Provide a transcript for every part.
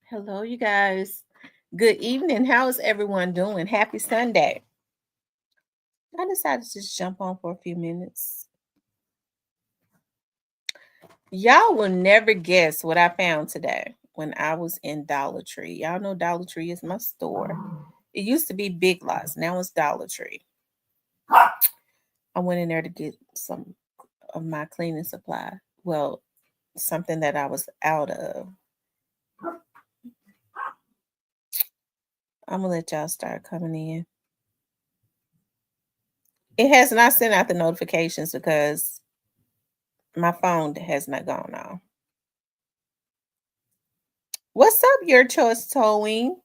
Hello, you guys. Good evening. How is everyone doing? Happy Sunday. I decided to just jump on for a few minutes. Y'all will never guess what I found today when I was in Dollar Tree. Y'all know Dollar Tree is my store. It used to be Big Lots, now it's Dollar Tree. I went in there to get some of my cleaning supply. Well, something that I was out of. I'm gonna let y'all start coming in. It has not sent out the notifications because my phone has not gone off. What's up, your choice towing?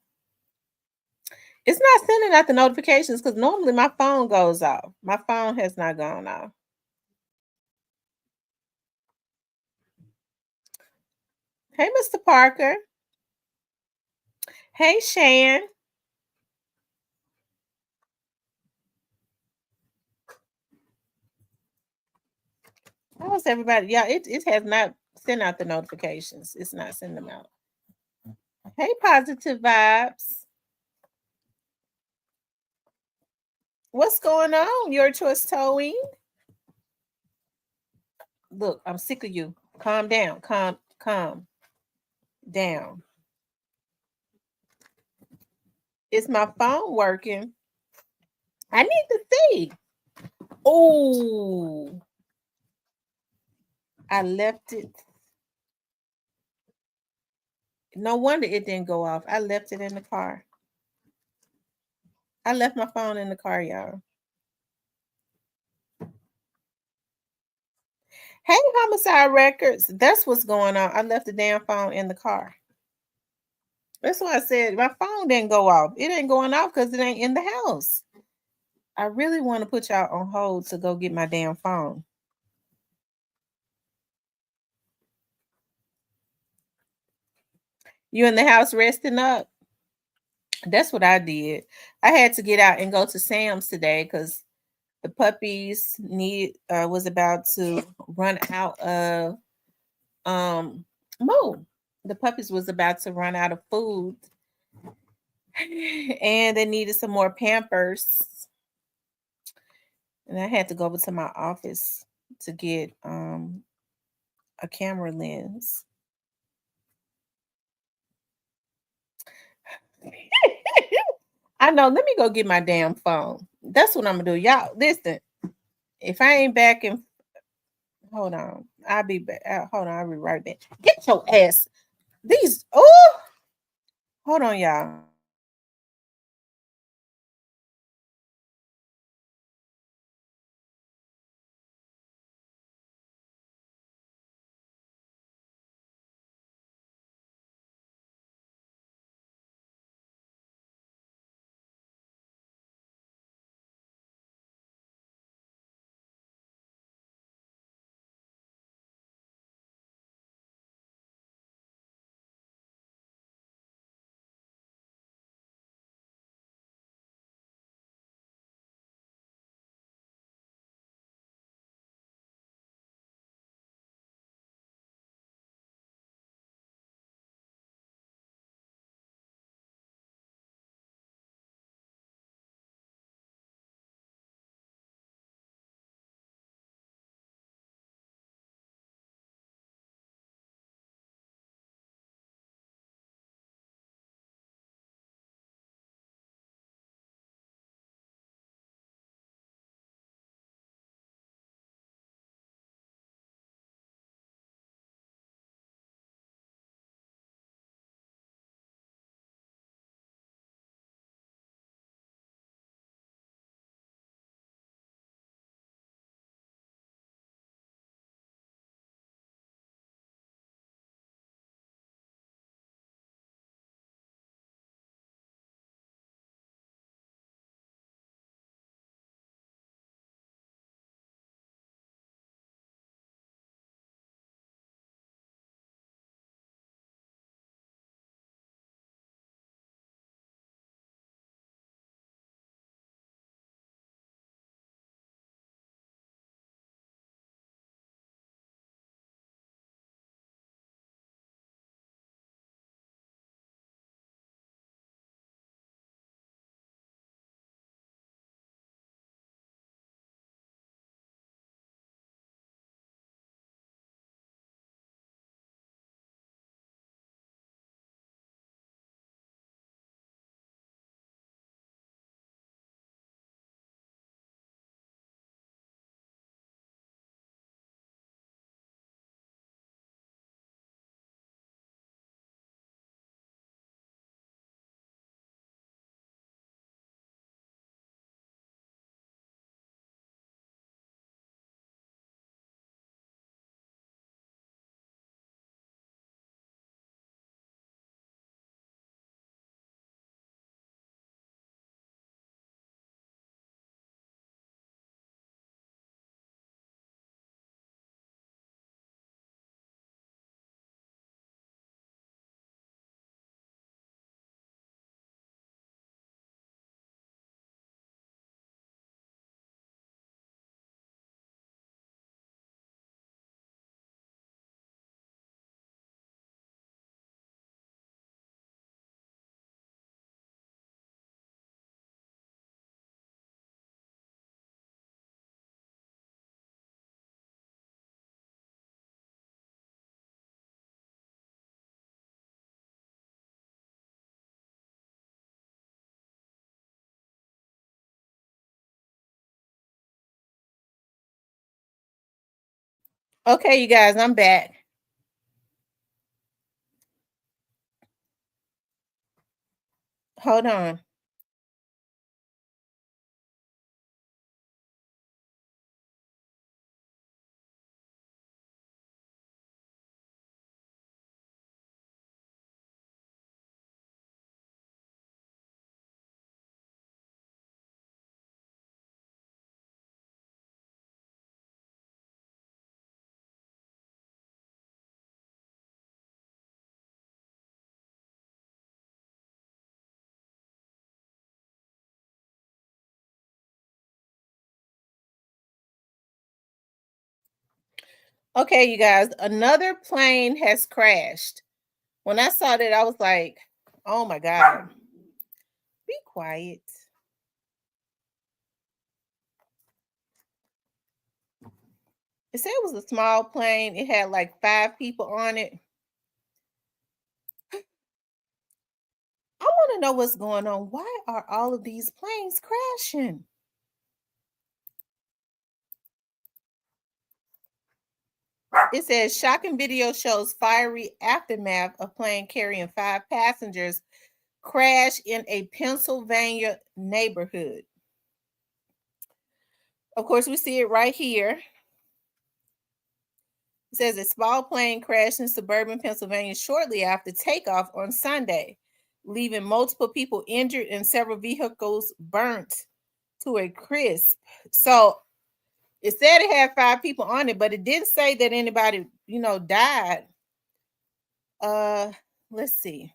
It's not sending out the notifications because normally my phone goes off. My phone has not gone off. Hey, Mr. Parker. Hey, Shan. How's everybody? Yeah, it has not sent out the notifications. It's not sending them out. Hey, positive vibes. What's going on, your choice towing? Look, I'm sick of you. Calm down. Calm down. Is my phone working? I need to see. Oh, I left it. No wonder it didn't go off. I left it in the car. I left my phone in the car, y'all. Hey, Homicide Records. That's what's going on. I left the damn phone in the car. That's why I said my phone didn't go off. It ain't going off because it ain't in the house. I really want to put y'all on hold to go get my damn phone. You in the house resting up? That's what I did. I had to get out and go to Sam's today because the puppies need was about to run out of moo. The puppies was about to run out of food and they needed some more Pampers. And I had to go over to my office to get a camera lens. I know. Let me go get my damn phone. That's what I'm gonna do. Y'all, listen. If I ain't back in, hold on. I'll be back. Hold on. I'll be right back. Get your ass. These. Oh, hold on, y'all. Okay, you guys, I'm back. Hold on. Okay, you guys, another plane has crashed. When I saw that, I was like, oh my God. Be quiet. It said it was a small plane. It had like 5 people on it. I want to know what's going on. Why are all of these planes crashing? It says shocking video shows fiery aftermath of plane carrying 5 passengers crash in a Pennsylvania neighborhood. Of course, we see it right here. It says a small plane crashed in suburban Pennsylvania shortly after takeoff on Sunday, leaving multiple people injured and several vehicles burnt to a crisp. So it said it had 5 people on it, but it didn't say that anybody, died. Let's see.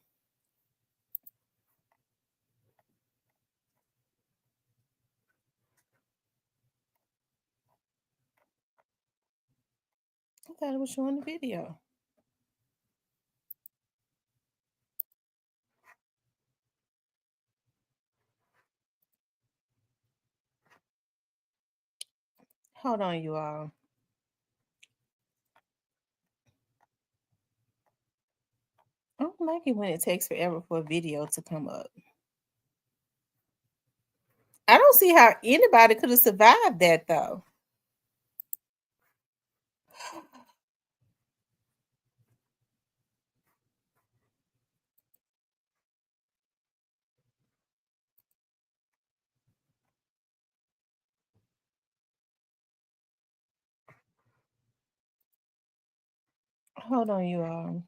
I thought it was showing the video. Hold on, you all. I don't like it when it takes forever for a video to come up. I don't see how anybody could have survived that though. Hold on, you all.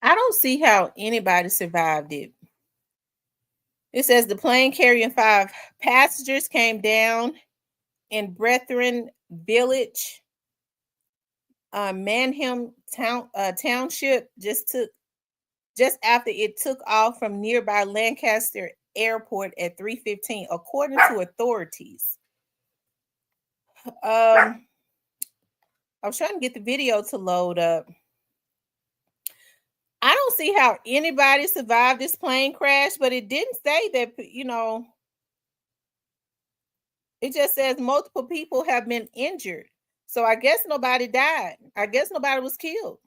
I don't see how anybody survived it. It says the plane carrying 5 passengers came down in Brethren Village, Manheim Township, just after it took off from nearby Lancaster Airport at 3:15, according to authorities. I was trying to get the video to load up. I don't see how anybody survived this plane crash, but it didn't say that, it just says multiple people have been injured. So I guess nobody died. I guess nobody was killed.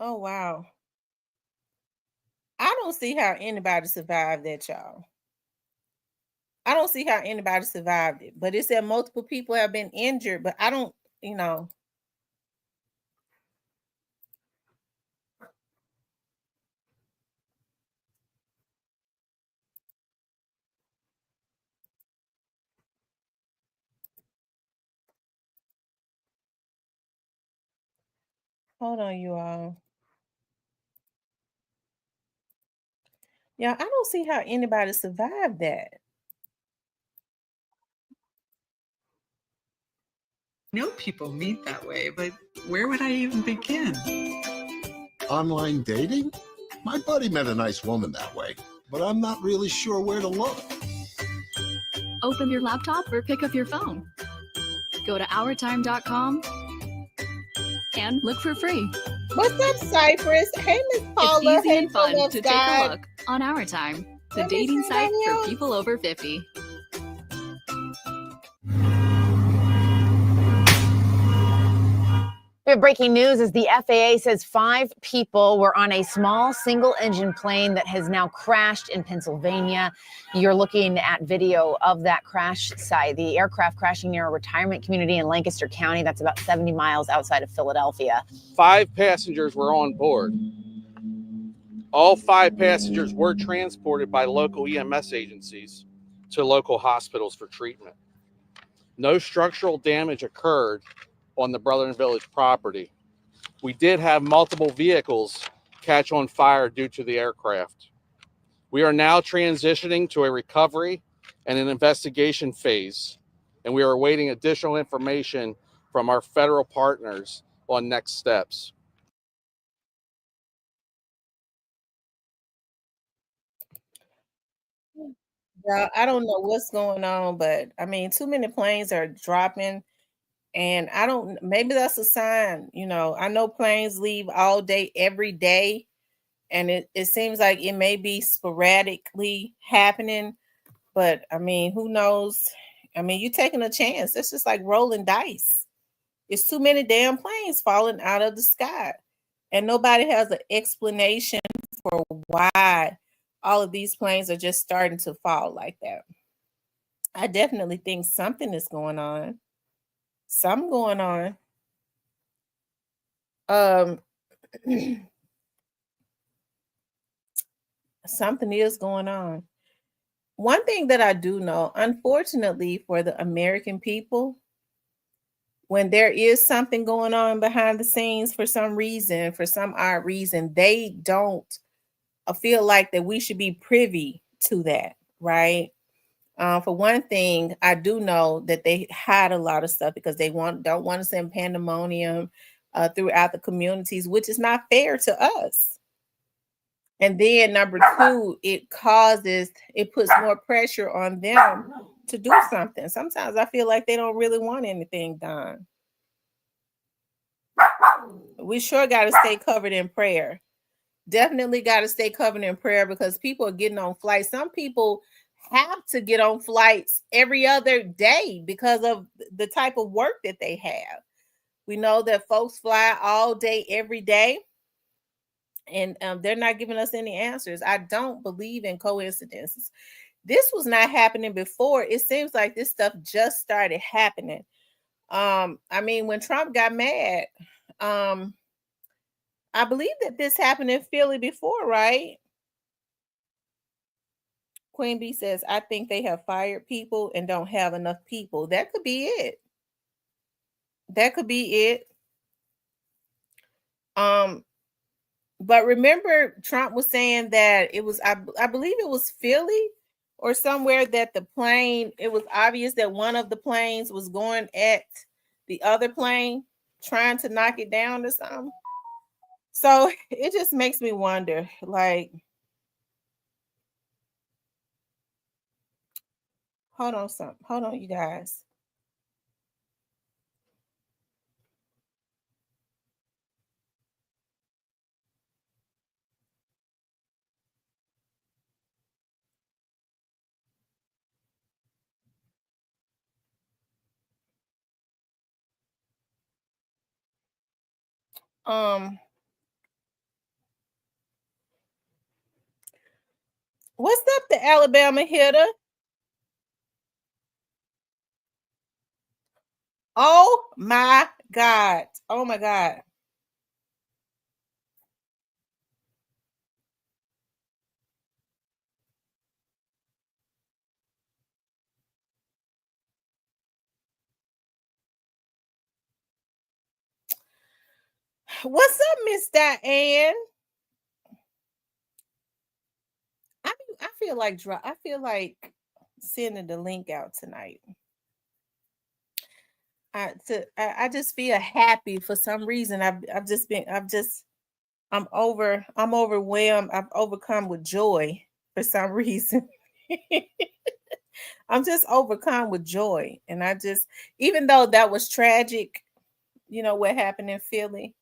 Oh, wow. I don't see how anybody survived that, y'all. I don't see how anybody survived it, but it said multiple people have been injured, but I don't, you know. Hold on, you all. Yeah, I don't see how anybody survived that. Know people meet that way, but where would I even begin? Online dating? My buddy met a nice woman that way, but I'm not really sure where to look. Open your laptop or pick up your phone. Go to ourtime.com and look for free. What's up, Cypress? Hey, Miss Paula. It's easy and fun to take a look on Our Time, the dating site for people over 50. Breaking news is the FAA says 5 people were on a small single-engine plane that has now crashed in Pennsylvania. You're looking at video of that crash site, the aircraft crashing near a retirement community in Lancaster County. That's about 70 miles outside of Philadelphia. 5 passengers were on board. All 5 passengers were transported by local EMS agencies to local hospitals for treatment. No structural damage occurred on the Brotherton Village property. We did have multiple vehicles catch on fire due to the aircraft. We are now transitioning to a recovery and an investigation phase, and we are awaiting additional information from our federal partners on next steps. Yeah, I don't know what's going on, but I mean, too many planes are dropping, and I don't, maybe that's a sign. I know planes leave all day, every day, and it seems like it may be sporadically happening, but I mean, who knows? I mean, you're taking a chance. It's just like rolling dice. It's too many damn planes falling out of the sky, and nobody has an explanation for why all of these planes are just starting to fall like that. I definitely think something is going on. Something going on. Something is going on. One thing that I do know, unfortunately for the American people, when there is something going on behind the scenes for some reason, for some odd reason, they don't feel like that we should be privy to that, right? For one thing, I do know that they hide a lot of stuff because they don't want to send pandemonium throughout the communities, which is not fair to us. And then number 2, it puts more pressure on them to do something. Sometimes I feel like they don't really want anything done. We sure got to stay covered in prayer. Definitely got to stay covered in prayer because people are getting on flights. Some people have to get on flights every other day because of the type of work that they have. We know that folks fly all day, every day, and they're not giving us any answers. I don't believe in coincidences. This was not happening before. It seems like this stuff just started happening. I mean, when Trump got mad, I believe that this happened in Philly before, right? Queen Bee says, I think they have fired people and don't have enough people. That could be it. That could be it. But remember, Trump was saying that it was, I believe it was Philly or somewhere, that the plane, it was obvious that one of the planes was going at the other plane, trying to knock it down or something. So it just makes me wonder, like, hold on, you guys. What's up, the Alabama hitter? Oh my God. Oh my God. What's up, Miss Diane? I feel like sending the link out tonight. I just feel happy for some reason. I'm overwhelmed. I've overcome with joy for some reason. I'm just overcome with joy. And even though that was tragic, what happened in Philly,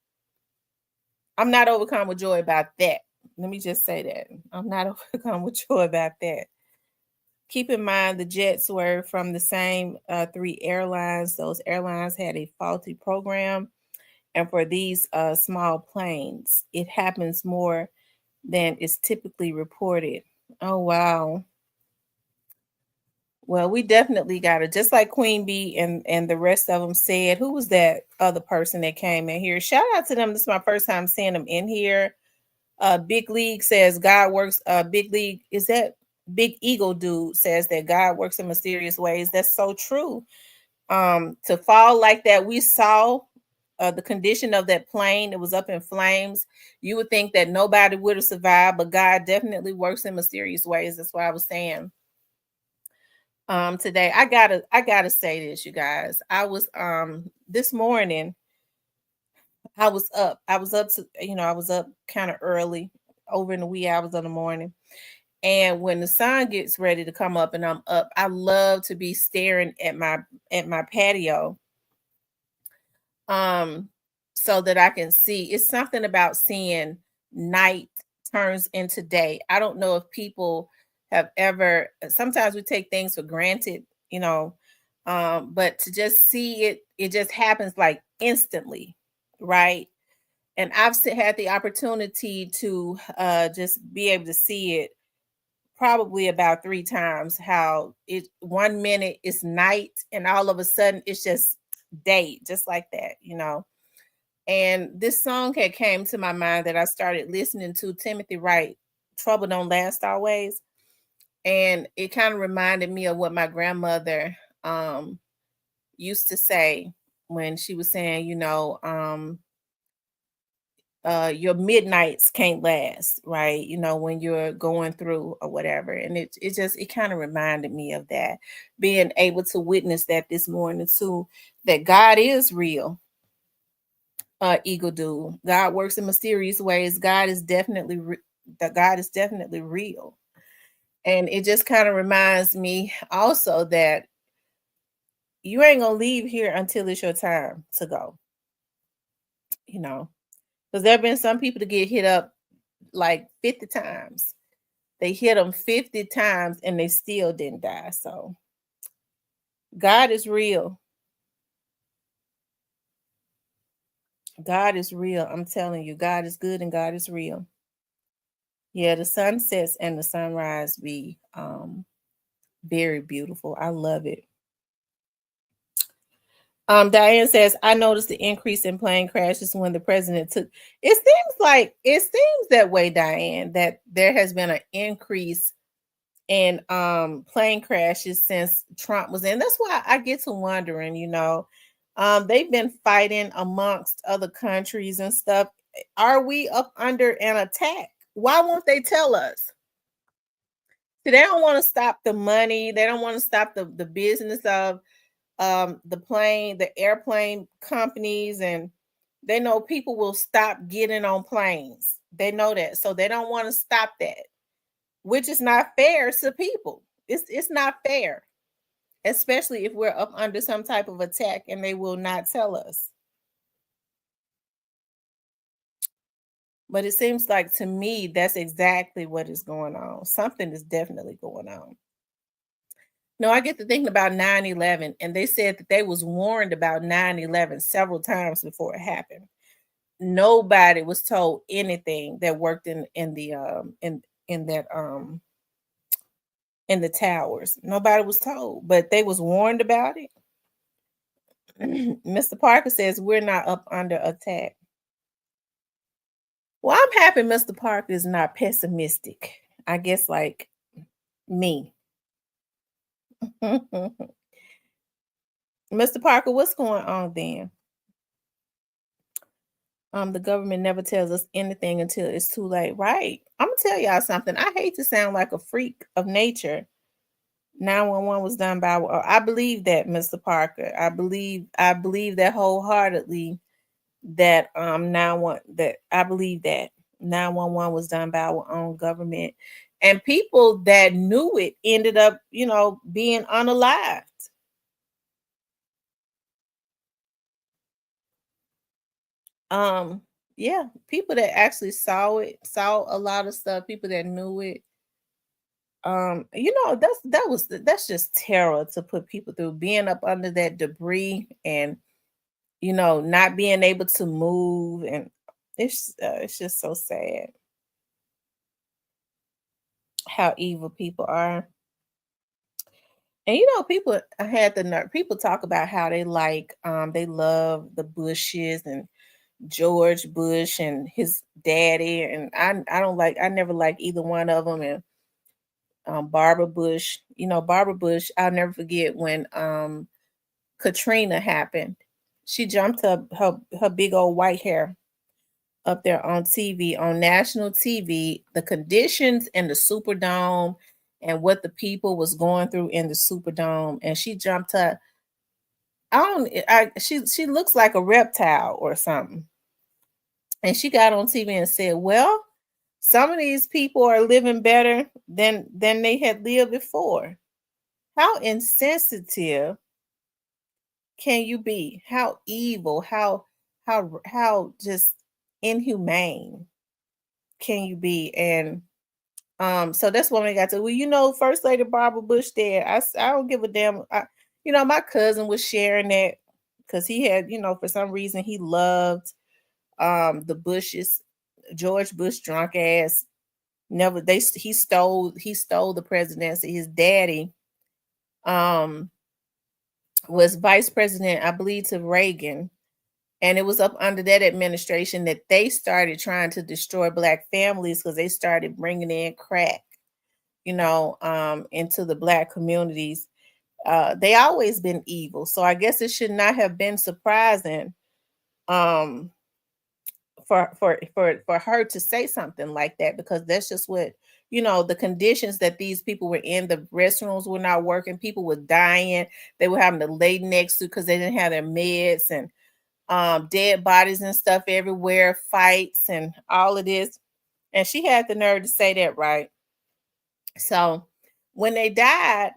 I'm not overcome with joy about that. Let me just say that. I'm not overcome with joy about that. Keep in mind, the jets were from the same 3 airlines. Those airlines had a faulty program, And for these small planes, it happens more than is typically reported. Oh, wow. Well, we definitely got it. Just like Queen Bee and the rest of them said. Who was that other person that came in here? Shout out to them. This is my first time seeing them in here. Big League says God works. Big League, is that Big Eagle dude says that God works in mysterious ways. That's so true. To fall like that, we saw the condition of that plane. It was up in flames. You would think that nobody would have survived, but God definitely works in mysterious ways. That's what I was saying. Today I gotta say this, you guys. I was this morning, I was up. I was up to, I was up kind of early, over in the wee hours of the morning. And when the sun gets ready to come up and I'm up, I love to be staring at my patio, um, so that I can see. It's something about seeing night turns into day. I don't know if people have ever, sometimes we take things for granted, but to just see it, it just happens like instantly, right? And I've had the opportunity to just be able to see it probably about 3 times, how it 1 minute is night and all of a sudden it's just day, just like that. And this song had came to my mind that I started listening to, Timothy Wright, Trouble Don't Last Always. And it kind of reminded me of what my grandmother used to say when she was saying, your midnights can't last, right? When you're going through or whatever. And it kind of reminded me of that, being able to witness that this morning too, that God is real. Eagle do. God works in mysterious ways. God is definitely real. And it just kind of reminds me also that you ain't gonna leave here until it's your time to go. Because there have been some people to get hit up like 50 times. They hit them 50 times and they still didn't die. So God is real. God is real. I'm telling you, God is good and God is real. Yeah, the sunsets and the sunrise be very beautiful. I love it. Diane says, I noticed the increase in plane crashes when the president took. It seems that way, Diane, that there has been an increase in plane crashes since Trump was in. That's why I get to wondering, they've been fighting amongst other countries and stuff. Are we up under an attack? Why won't they tell us? See, they don't want to stop the money. They don't want to stop the business of the airplane companies, and they know people will stop getting on planes. They know that. So they don't want to stop that, which is not fair to people. It's not fair, especially if we're up under some type of attack and they will not tell us. But it seems like to me that's exactly what is going on. Something is definitely going on. No, I get to thinking about 9/11, and they said that they was warned about 9/11 several times before it happened. Nobody was told anything that worked in that in the towers. Nobody was told, but they was warned about it. Mr. Parker says we're not up under attack. Well, I'm happy Mr. Parker is not pessimistic. I guess like me. Mr. Parker, what's going on then? The government never tells us anything until it's too late. Right. I'm gonna tell y'all something. I hate to sound like a freak of nature. 911 was done by, I believe that, Mr. Parker. I believe that wholeheartedly, that that I believe that 911 was done by our own government. And people that knew it ended up, being unalived. Yeah, people that actually saw a lot of stuff, people that knew it. That's just terror to put people through, being up under that debris and not being able to move, and it's just so sad how evil people are. And people had the nerve. People talk about how they love the Bushes and George Bush and his daddy, and I never liked either one of them. And Barbara Bush, Barbara Bush, I'll never forget when Katrina happened. She jumped up her big old white hair up there on TV, on national TV, the conditions in the Superdome and what the people was going through in the Superdome. And she jumped up. She looks like a reptile or something. And she got on TV and said, well, some of these people are living better than they had lived before. How insensitive can you be? How evil, how just inhumane can you be? And so that's when we got to, well, First Lady Barbara Bush there. I don't give a damn. My cousin was sharing that because he had, for some reason he loved the Bushes. George Bush drunk ass never he stole the presidency. His daddy um was vice president, I believe, to Reagan. And it was up under that administration that they started trying to destroy Black families because they started bringing in crack, into the Black communities. They always been evil. So I guess it should not have been surprising um, for her to say something like that, because that's just what, the conditions that these people were in. The restrooms were not working. People were dying. They were having to lay next to because they didn't have their meds, and dead bodies and stuff everywhere, fights and all of this. And she had the nerve to say that, right? So when they died,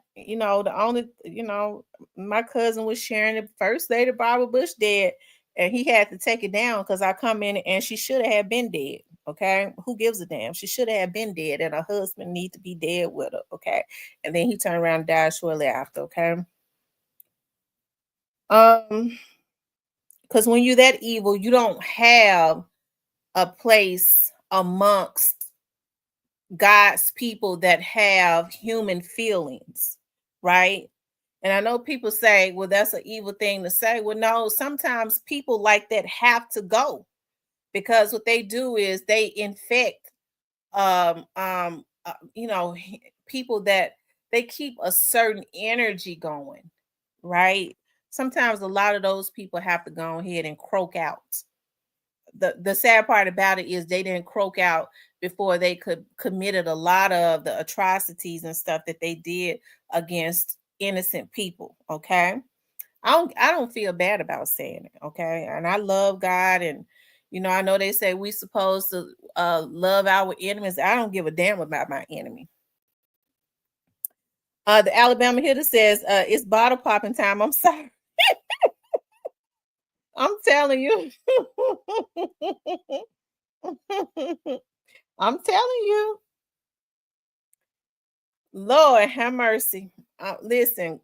my cousin was sharing the First Lady Barbara Bush dead, and he had to take it down because I come in and she should have been dead. Okay, who gives a damn? She should have been dead, and her husband need to be dead with her. Okay, and then he turned around and died shortly after. Okay, because when you're that evil, you don't have a place amongst God's people that have human feelings, right? And I know people say, well, that's an evil thing to say. Well, no, sometimes people like that have to go, because what they do is they infect people that they keep a certain energy going, right? Sometimes a lot of those people have to go ahead and croak out. The sad part about it is they didn't croak out before they could committed a lot of the atrocities and stuff that they did against innocent people. Okay, I don't feel bad about saying it. Okay, and I love God, and I know they say we supposed to love our enemies. I don't give a damn about my enemy. The Alabama Hitter says it's bottle popping time. I'm sorry. I'm telling you. I'm telling you. Lord have mercy. Listen,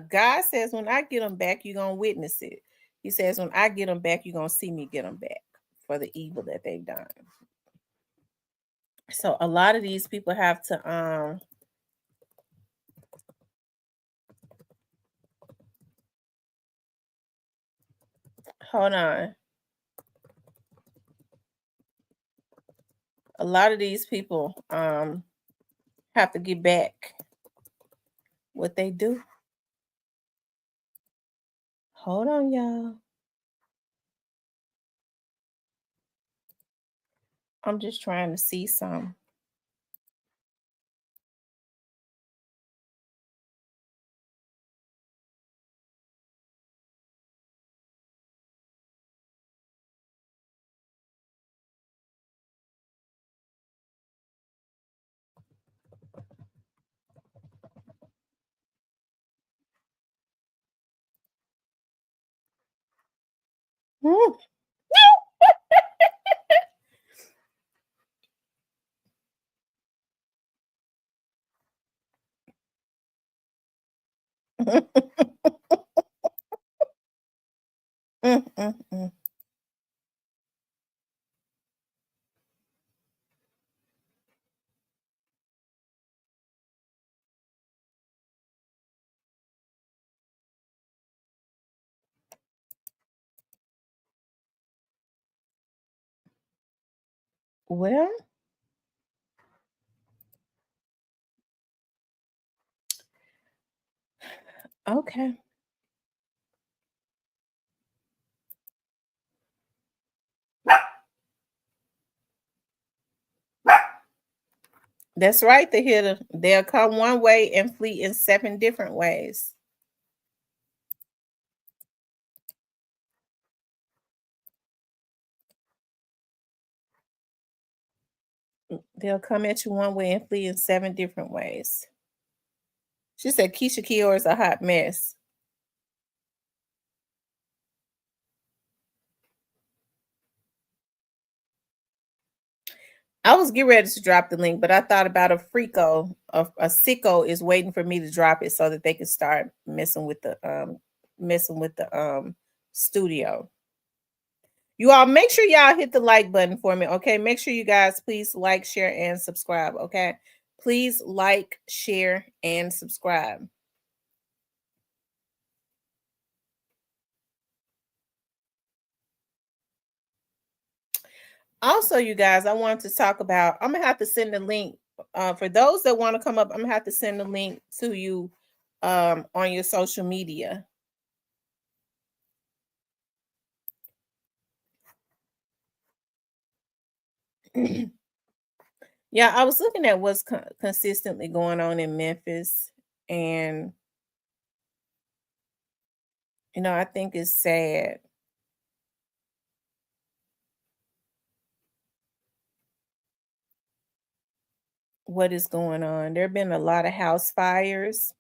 God says when I get them back, you're going to witness it. He says when I get them back, you're going to see me get them back for the evil that they've done. So a lot of these people have to hold on. A lot of these people have to get back what they do. Hold on, y'all. I'm just trying to see some. Mm-mm-mm. Well, okay. That's right, the hitter. They'll come one way and flee in 7 different ways. They'll come at you one way and flee in 7 different ways. She said Keisha Kior is a hot mess. I was getting ready to drop the link, but I thought about a freako, a sicko is waiting for me to drop it so that they can start messing with the studio. You all make sure y'all hit the like button for me, okay? Make sure you guys please like, share, and subscribe, okay? Please like, share, and subscribe. Also, you guys, I want to talk about, I'm gonna have to send a link for those that want to come up. I'm gonna have to send a link to you on your social media. Yeah, I was looking at what's consistently going on in Memphis, and I think it's sad. What is going on? There have been a lot of house fires,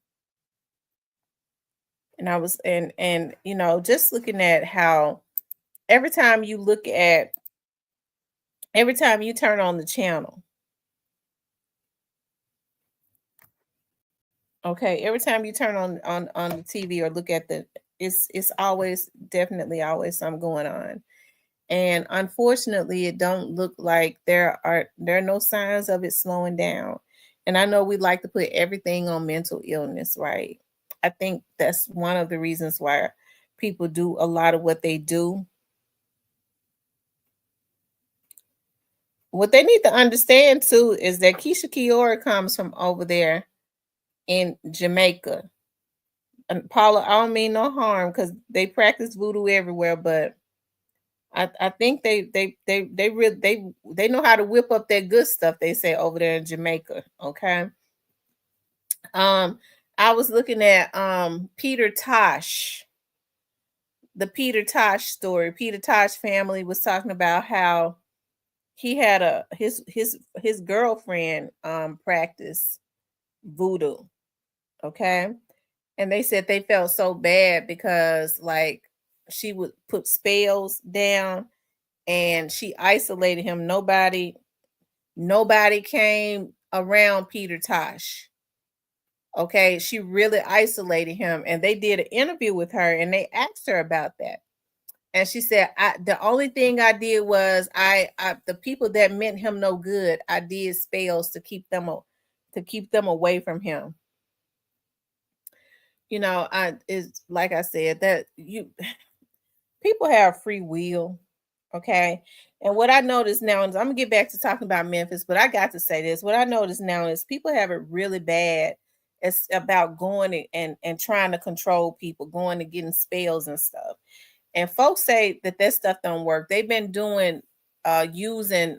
and I was and just looking at how every time you turn on the channel, okay, every time you turn on the TV or look at it's always definitely always something going on. And unfortunately, it don't look like there are no signs of it slowing down. And I know we like to put everything on mental illness, right? I think that's one of the reasons why people do a lot of what they do. What they need to understand too is that Keisha Kiora comes from over there in Jamaica. And Paula, I don't mean no harm because they practice voodoo everywhere, but I think they really they know how to whip up that good stuff, they say, over there in Jamaica. Okay. I was looking at Peter Tosh, the Peter Tosh story. Peter Tosh family was talking about how he had his girlfriend practice voodoo. Okay. And they said they felt so bad because like she would put spells down and she isolated him. Nobody came around Peter Tosh. Okay, she really isolated him, and they did an interview with her, and they asked her about that, and she said, "The only thing I did was the people that meant him no good, I did spells to keep them away from him." I is like I said that people have free will. Okay. And what I notice now is I'm gonna get back to talking about Memphis, but I got to say this. What I notice now is people have it really bad. It's about going and trying to control people, going and getting spells and stuff. And folks say that stuff don't work. They've been doing using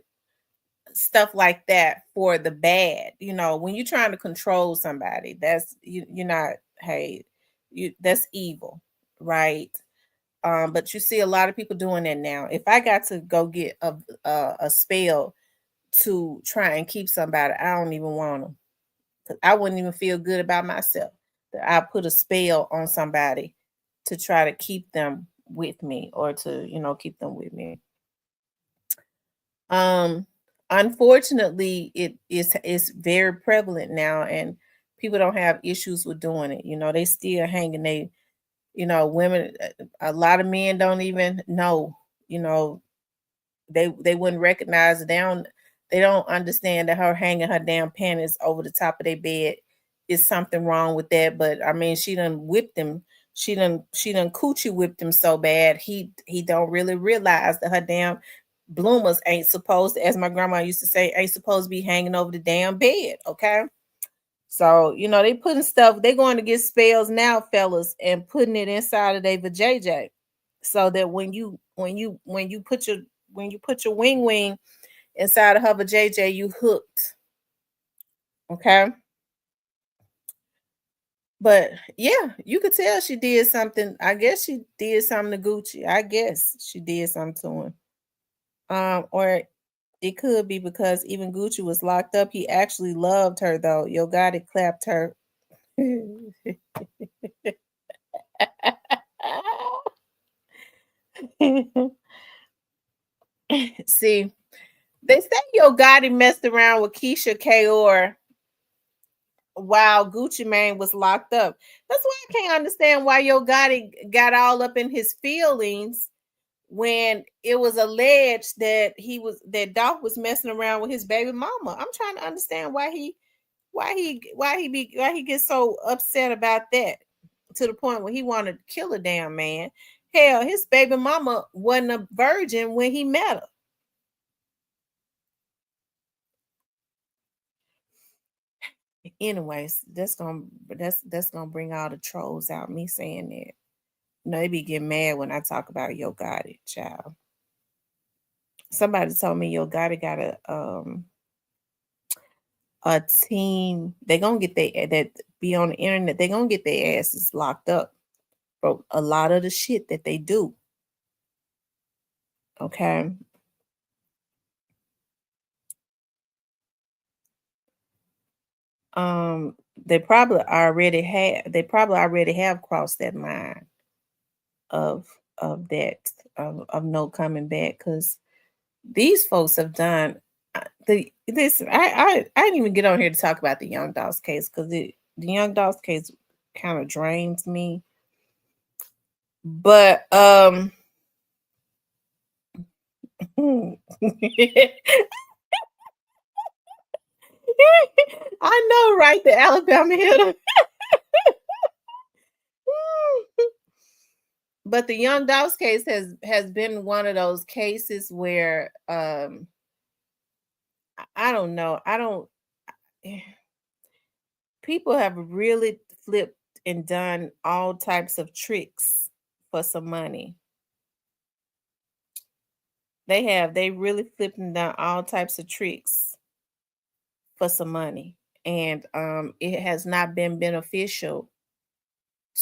stuff like that for the bad. When you're trying to control somebody, that's you're not, hey, that's evil, right? But you see a lot of people doing that now. If I got to go get a spell to try and keep somebody, I don't even want them. 'Cause I wouldn't even feel good about myself that I put a spell on somebody to try to keep them with me or to, keep them with me. Um, Unfortunately, it's very prevalent now, and people don't have issues with doing it. They still hanging Women, a lot of men don't even know, they wouldn't recognize it. They don't understand that her hanging her damn panties over the top of their bed is something wrong with that. But I mean, she done whipped him. She done coochie whipped him so bad he don't really realize that her damn bloomers ain't supposed to, as my grandma used to say, ain't supposed to be hanging over the damn bed. Okay. So, they putting stuff, they going to get spells now, fellas, and putting it inside of their vajayjay. So that when you put your wing inside of her vajayjay, you hooked. Okay. But yeah, you could tell she did something. I guess she did something to Gucci. I guess she did something to him. Or it could be because even Gucci was locked up. He actually loved her though. Yo Gotti clapped her. See, they say Yo Gotti messed around with Keisha Kaur while Gucci Mane was locked up. That's why I can't understand why Yo Gotti got all up in his feelings when it was alleged that Dolph was messing around with his baby mama. I'm trying to understand why he gets so upset about that to the point where he wanted to kill a damn man. Hell, his baby mama wasn't a virgin when he met her. Anyways, that's gonna bring all the trolls out. Me saying that, they be getting mad when I talk about Yo Gotti, child. Somebody told me Yo Gotti got a team. They're gonna get that be on the internet. They're gonna get their asses locked up for a lot of the shit that they do. Okay. They probably already have crossed that line of that of no coming back, because these folks have done this. I didn't even get on here to talk about the Young Dolph case, because the Young Dolph case kind of drains me. But I know, right? The Alabama hitter. But the Young Dolph case has been one of those cases where I don't know. People have really flipped and done all types of tricks for some money. They really flipped and done all types of tricks for some money. And it has not been beneficial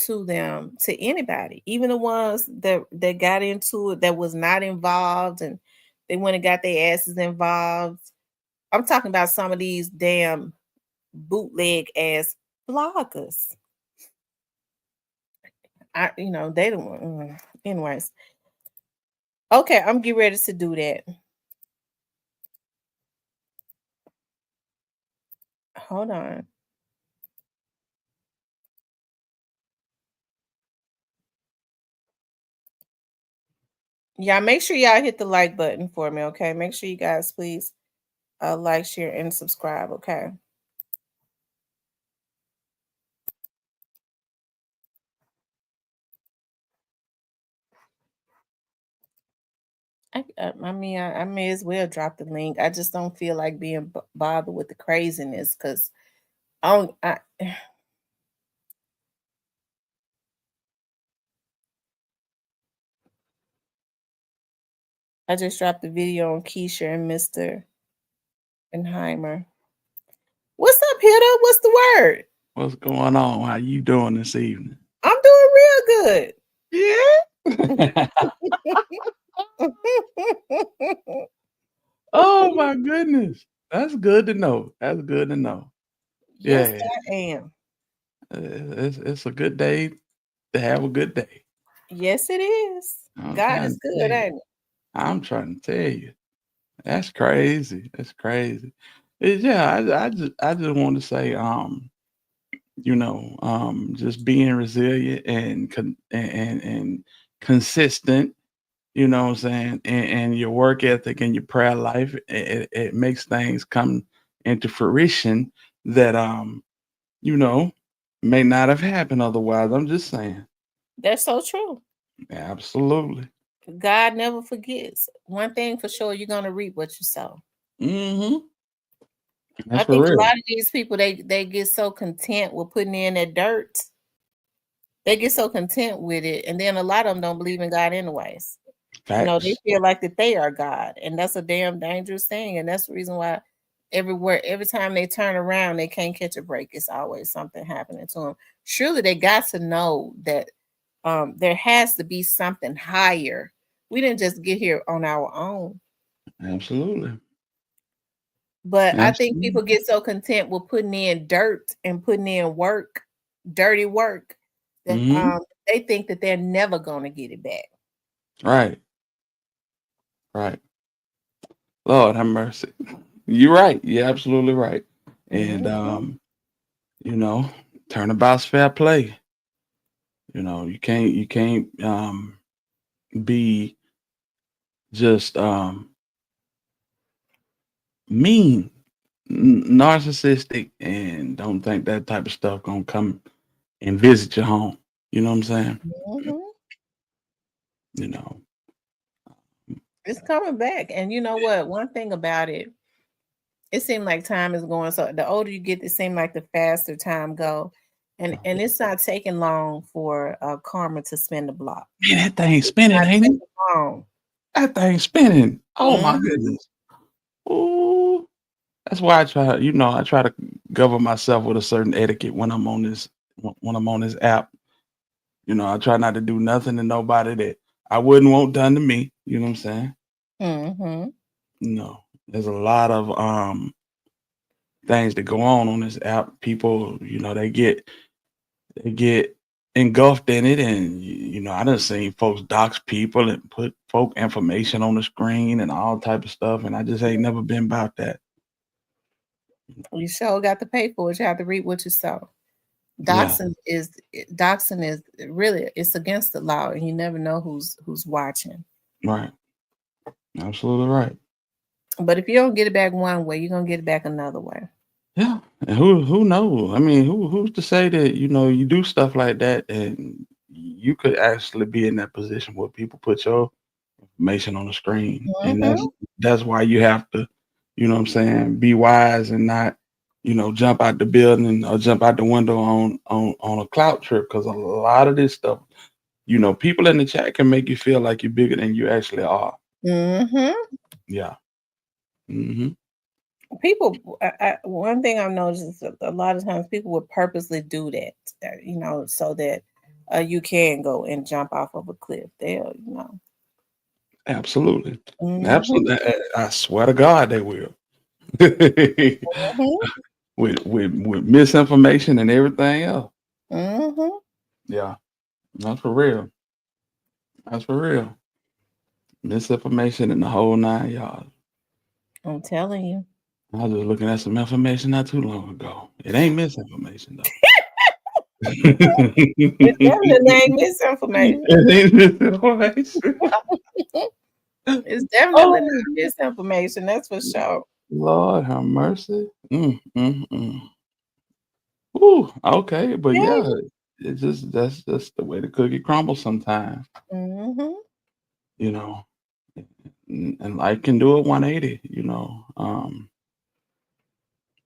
to them, to anybody, even the ones that got into it that was not involved, and they went and got their asses involved. I'm talking about some of these damn bootleg ass bloggers. They don't. Anyways, okay, I'm getting ready to do that. Hold on. Yeah, make sure y'all hit the like button for me, okay? Make sure you guys please like, share, and subscribe, okay? I mean, I may as well drop the link. I just don't feel like being bothered with the craziness, because I just dropped the video on Keisha and Mr. Enheimer. What's up, Hitter? What's the word? What's going on? How you doing this evening? I'm doing real good. Yeah. Oh my goodness. That's good to know. That's good to know. Yes, Yeah. I am. It's a good day to have a good day. Yes, it is. I'm God trying is to good, tell you. ain't it? I'm trying to tell you. That's crazy. That's crazy. Yeah, I just want to say, just being resilient and consistent, you know what I'm saying, and your work ethic and your prayer life, it makes things come into fruition that you know, may not have happened otherwise. I'm just saying. That's so true. Absolutely. God never forgets. One thing for sure, you're gonna reap what you sow. Mm-hmm. I That's for think a real. lot of these people they get so content with putting in that dirt. They get so content with it, and then a lot of them don't believe in God anyways. They Facts. feel like that they are God, and that's a damn dangerous thing. And that's the reason why every time they turn around, they can't catch a break. It's always something happening to them. Surely they got to know that there has to be something higher. We didn't just get here on our own. Absolutely. But I think Absolutely. people get so content with putting in dirt and putting in work, dirty work, that Mm-hmm. they think that they're never gonna get it back. Right. Right. Lord have mercy. You're right. You're absolutely right. And Mhm. you know, turnabout's fair play. You can't be just mean, narcissistic, and don't think that type of stuff gonna come and visit your home. You know what I'm saying? Mhm. You know. It's coming back. And you know what? One thing about it seemed like time is going. So the older you get, it seems like the faster time go. And it's not taking long for karma to spin the block. Man, that thing It's spinning, not ain't it? taking long. That thing spinning. Oh my Mhm. goodness. Ooh. That's why I try to govern myself with a certain etiquette when I'm on this app. I try not to do nothing to nobody that I wouldn't want done to me. You know what I'm saying? Mhm. There's a lot of things that go on this app. People, they get engulfed in it, and I done seen folks dox people and put folk information on the screen and all type of stuff, and I just ain't never been about that. You sure got to pay for it. You have to read what you sow. Yeah, Doxing is really, it's against the law, and you never know who's watching. right. Absolutely right. But if you don't get it back one way, you're gonna get it back another way. Yeah, and who knows? I mean, who's to say that you do stuff like that and you could actually be in that position where people put your information on the screen, and that's Mhm. that's why you have to, what I'm saying, be wise and not, jump out the building or jump out the window on a clout trip, because a lot of this stuff, people in the chat can make you feel like you're bigger than you actually are. Mhm. Yeah. Hmm. People, one thing I've noticed is a lot of times people would purposely do that, so that you can go and jump off of a cliff. They'll. Absolutely. Mhm. Absolutely. I swear to God they will. Mhm. with misinformation and everything else. Mhm. Yeah, that's for real. That's for real. Misinformation and the whole 9 yards. I'm telling you. I was just looking at some information not too long ago. It ain't misinformation though. It definitely ain't misinformation. It ain't misinformation. It's definitely Oh, not misinformation. That's for sure. Lord have mercy. Ooh, okay, but Yeah. yeah, it's that's the way the cookie crumbles sometimes. Mhm. You know, and life can do it 180.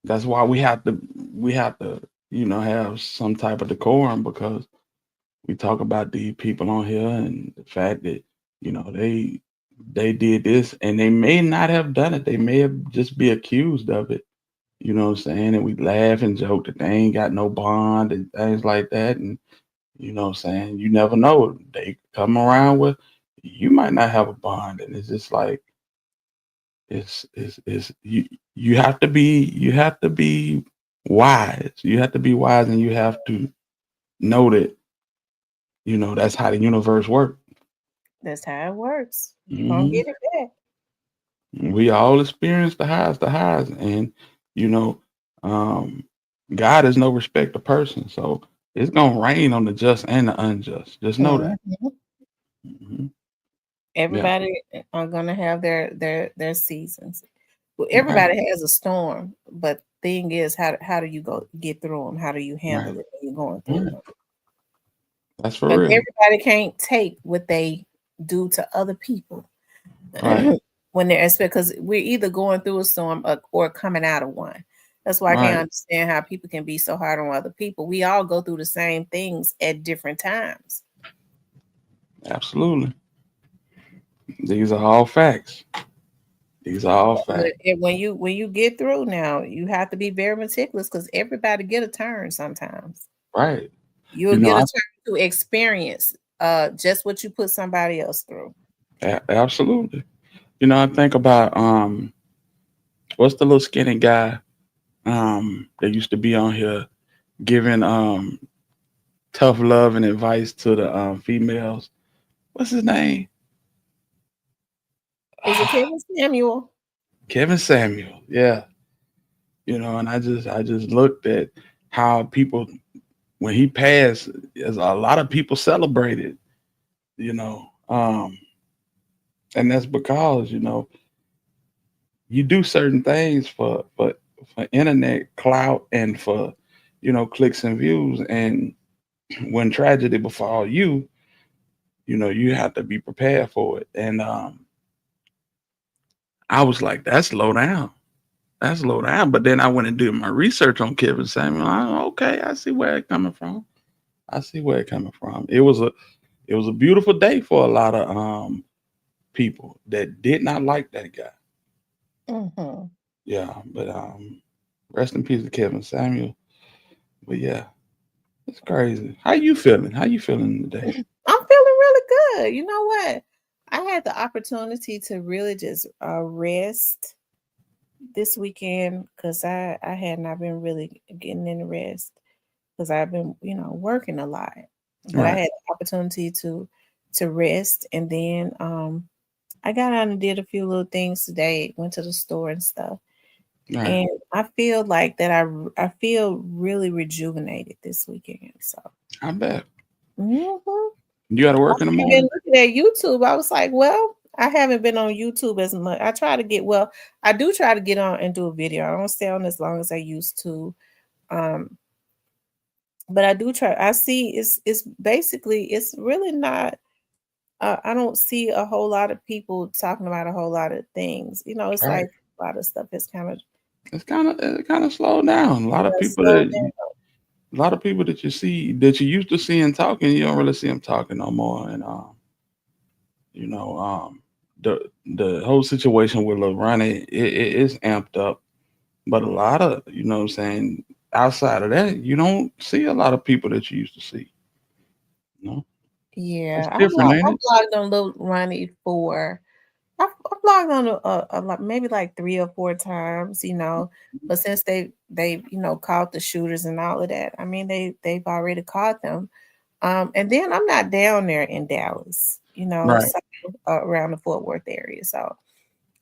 That's why we have to have some type of decorum, because we talk about the people on here and the fact that they did this and they may not have done it. They may have just be accused of it. You know what I'm saying? And we laugh and joke that they ain't got no bond and things like that. And you know what I'm saying? You never know. They come around with, you might not have a bond. And it's just like, it's you have to be wise. You have to be wise, and you have to know that, that's how the universe works. That's how it works. You're gonna Hmm. get it back. We all experience the highs, and you know, um, God is no respecter of person, so it's gonna rain on the just and the unjust. Just know that. Mhm. Mhm. Yeah, Everybody are gonna have their seasons. Well, right, everybody has a storm, but thing is, how do you get through them? How do you right, handle it when you're going through right. them? That's for Because real. everybody can't take what they do to other people Right, when they're because we're either going through a storm or coming out of one. That's why I can't right. understand how people can be so hard on other people. We all go through the same things at different times. Absolutely. These are all facts. These are all But facts. when you get through now, you have to be very meticulous because everybody get a turn sometimes. Right. You'll You know, get a turn to experience just what you put somebody else through. absolutely. You know, I think about what's the little skinny guy that used to be on here giving tough love and advice to the females. What's his name? Is it Kevin Samuel? Kevin Samuel. Yeah. You know, and I just looked at how people when he passed, as a lot of people celebrated, you know. And that's because, you do certain things for internet clout and for, clicks and views. And when tragedy befall you, you have to be prepared for it. And I was like, that's low down. That's low down. But then I went and did my research on Kevin Samuel. Okay, I see where it's coming from. I see where it's coming from. It was a beautiful day for a lot of people that did not like that guy. Hmm. Yeah, but rest in peace to Kevin Samuel. But yeah, it's crazy. How you feeling? How you feeling today? I'm feeling really good. You know what? I had the opportunity to really just rest this weekend because I had not been really getting any rest because I've been working a lot. But I Right, had the opportunity to rest, and then I got out and did a few little things today. Went to the store and stuff, right. and I feel like that I feel really rejuvenated this weekend. So. I bet. Mhm. You got to work in the I've been morning. looking at YouTube. I was like, well, I haven't been on YouTube as much. I do try to get on and do a video. I don't stay on as long as I used to. Um, but I do try. I see it's basically it's really not I don't see a whole lot of people talking about a whole lot of things. It's Right. like a lot of stuff is kind of It kind of slowed down. slowed down. A lot of people that you see that you used to seeing talking, you don't really see them talking no more. And you know, the whole situation with Lil Ronnie, it is amped up. But a lot of, what I'm saying, outside of that, you don't see a lot of people that you used to see. You know, it's Yeah, different, ain't I it? blogged on Lil Ronnie for I've blogged on a lot, maybe like 3 or 4 times. But since they caught the shooters and all of that, I mean they've already caught them. And then I'm not down there in Dallas, Right, so, around the Fort Worth area, so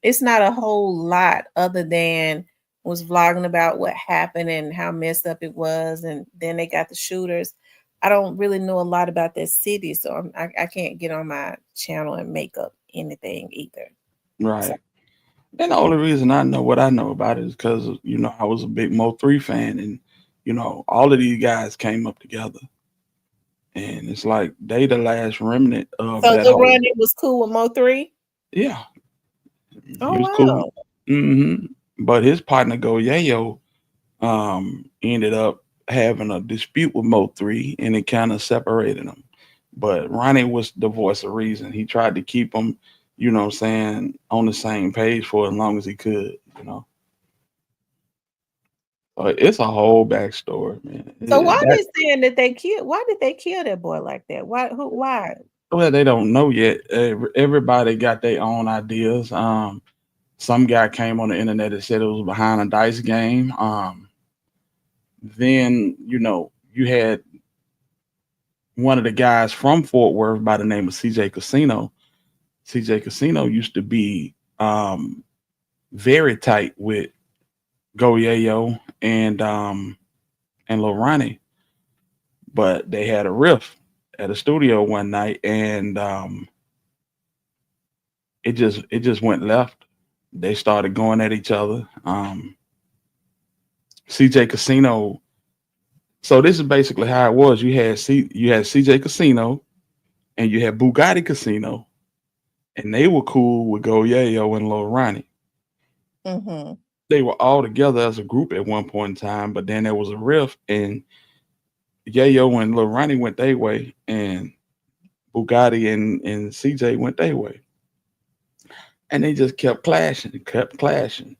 it's not a whole lot other than was vlogging about what happened and how messed up it was, and then they got the shooters. I don't really know a lot about that city, so I can't get on my channel and make up anything either. So right. And the only reason I know what I know about it is because I was a big Mo3 fan, and all of these guys came up together, and it's like they the last remnant of so that Lil whole. Ronnie was cool with Mo3. Yeah, Oh he was cool. wow. But his partner Go Yayo ended up having a dispute with Mo3, and it kind of separated them. But Ronnie was the voice of reason. He tried to keep them, what I'm saying, on the same page for as long as he could. It's a whole backstory, man. So why are they saying that they killed? Why did they kill that boy like that? Why? Who? Why? Well, they don't know yet. Everybody got their own ideas. Some guy came on the internet and said it was behind a dice game. Then you had one of the guys from Fort Worth by the name of CJ Casino. CJ Casino used to be very tight with Go Yayo, and and Lil Ronnie, but they had a riff at a studio one night, and it just went left. They started going at each other. CJ Casino. So this is basically how it was. You had CJ Casino and you had Bugatti Casino, and they were cool with Go Yayo and Lil Ronnie. Mm-hmm. They were all together as a group at one point in time, but then there was a rift, and Yayo and Lil Ronnie went their way, and Bugatti and CJ went their way. And they just kept clashing, kept clashing.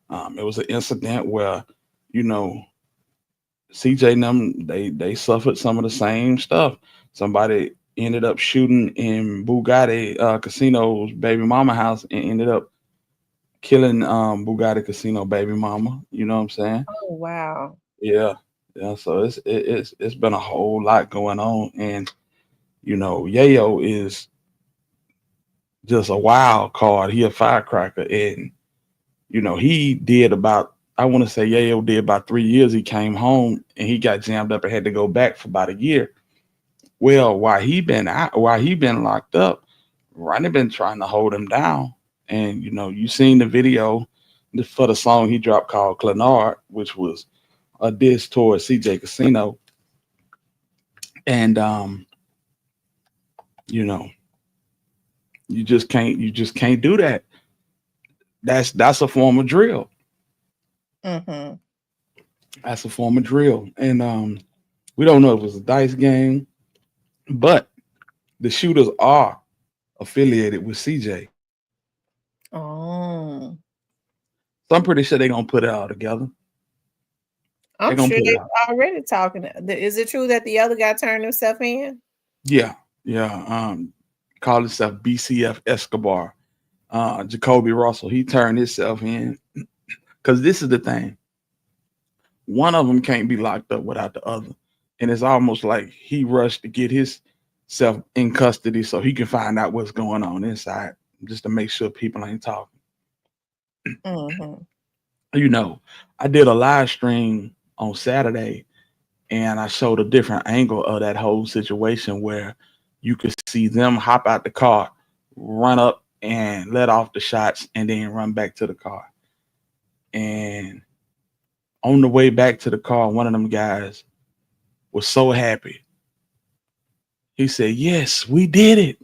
It was an incident where, you know, CJ and them, they suffered some of the same stuff. Somebody ended up shooting in Bugatti Casino's baby mama house and ended up killing Bugatti Casino baby mama. You know what I'm saying? Oh wow. Yeah, yeah. So it's been a whole lot going on, and you know, Yayo is just a wild card. He a firecracker, and you know, he did about, I want to say Yayo did about 3 years. He came home and he got jammed up and had to go back for about a year. Well, while he been locked up, Ronnie been trying to hold him down. And you know, you seen the video for the song he dropped called Clenard, which was a diss towards CJ Casino. And you know, you just can't do that. That's a form of drill. Mm-hmm. That's a form of drill. And we don't know if it was a dice game, but the shooters are affiliated with CJ. Oh, So I'm pretty sure they're gonna put it all together. They're I'm gonna sure put it they're out. already talking. Is it true that the other guy turned himself in? Yeah, yeah. Called himself BCF Escobar. Jacoby Russell, he turned himself in. Because this is the thing. One of them can't be locked up without the other. And it's almost like he rushed to get himself in custody so he can find out what's going on inside, just to make sure people ain't talking. Mm-hmm. You know, I did a live stream on Saturday and I showed a different angle of that whole situation where you could see them hop out the car, run up and let off the shots, and then run back to the car. And on the way back to the car, one of them guys was so happy. He said, "Yes, we did it."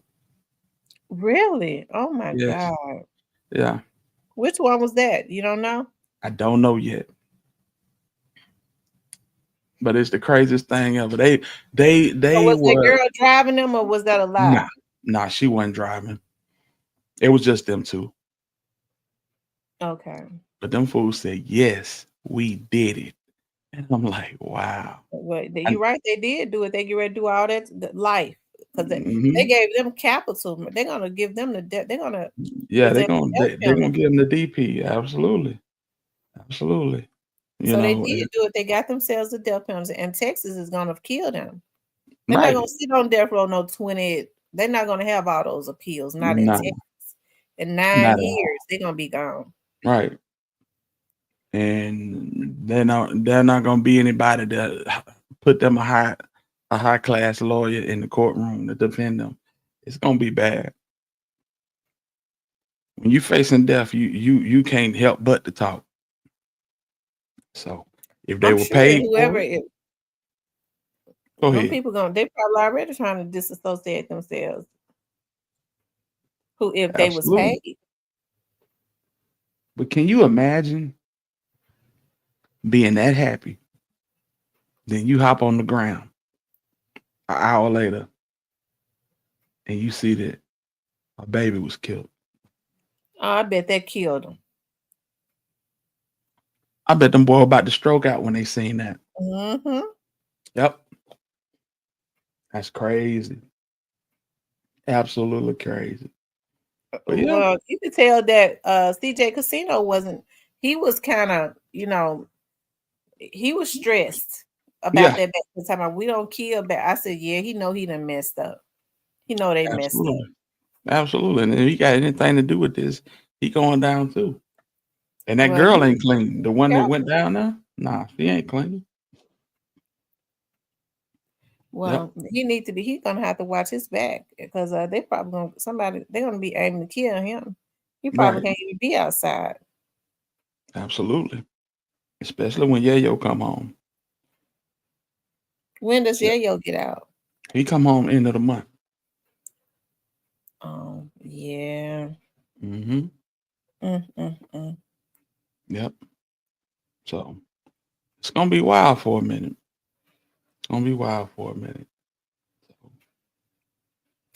Really? Oh my Yes. God. Yeah. Which one was that? You don't know? I don't know yet. But it's the craziest thing ever. They So was that were girl driving them or was that a lie? nah, she wasn't driving. It was just them two. Okay. But them fools said, "Yes, we did it." And I'm like, wow. Well, you're right. They did do it. They get ready to do all that life because they Mhm. gave them capital. They're gonna give them the debt. They're gonna Yeah, present the death they're gonna penalty. give them the DP. Absolutely. Absolutely. You So they know, did do it. They got themselves the death penalty, and Texas is gonna kill them. They're not right. gonna sit on death row no 20. They're not gonna have all those appeals. Not in Not Texas. In not 9 at all. years, they're gonna be gone. Right. And they're not gonna be anybody to put them a high class lawyer in the courtroom to defend them. It's gonna be bad. When you facing death, you can't help but to talk. So if they I'm were sure that paid whoever for it, it, go them ahead. people they probably already trying to disassociate themselves. Who if they was Absolutely. paid? But can you imagine being that happy? Then you hop on the ground an hour later and you see that a baby was killed. Oh, I bet that killed them. I bet them boy about to stroke out when they seen that. Mm-hmm. Yep. That's crazy. Absolutely crazy. But yeah, Well, you could tell that CJ Casino wasn't. He was kind of, he was stressed about yeah, that. Back time we don't kill back. I said, yeah, he know he done messed up. He know they messed up. absolutely. Absolutely. And if he got anything to do with this, he going down too. And that Well, girl he ain't clean. The one that got went down there, nah, she ain't clean. Well, he's gonna have to watch his back because they probably they're gonna be aiming to kill him. He probably Right. can't even be outside. Absolutely. Especially when Yayo come home. When does So Yayo get out? he come home end of the month. Yeah. Mm-hmm. Mm. Yep. So it's gonna be wild for a minute. It's gonna be wild for a minute.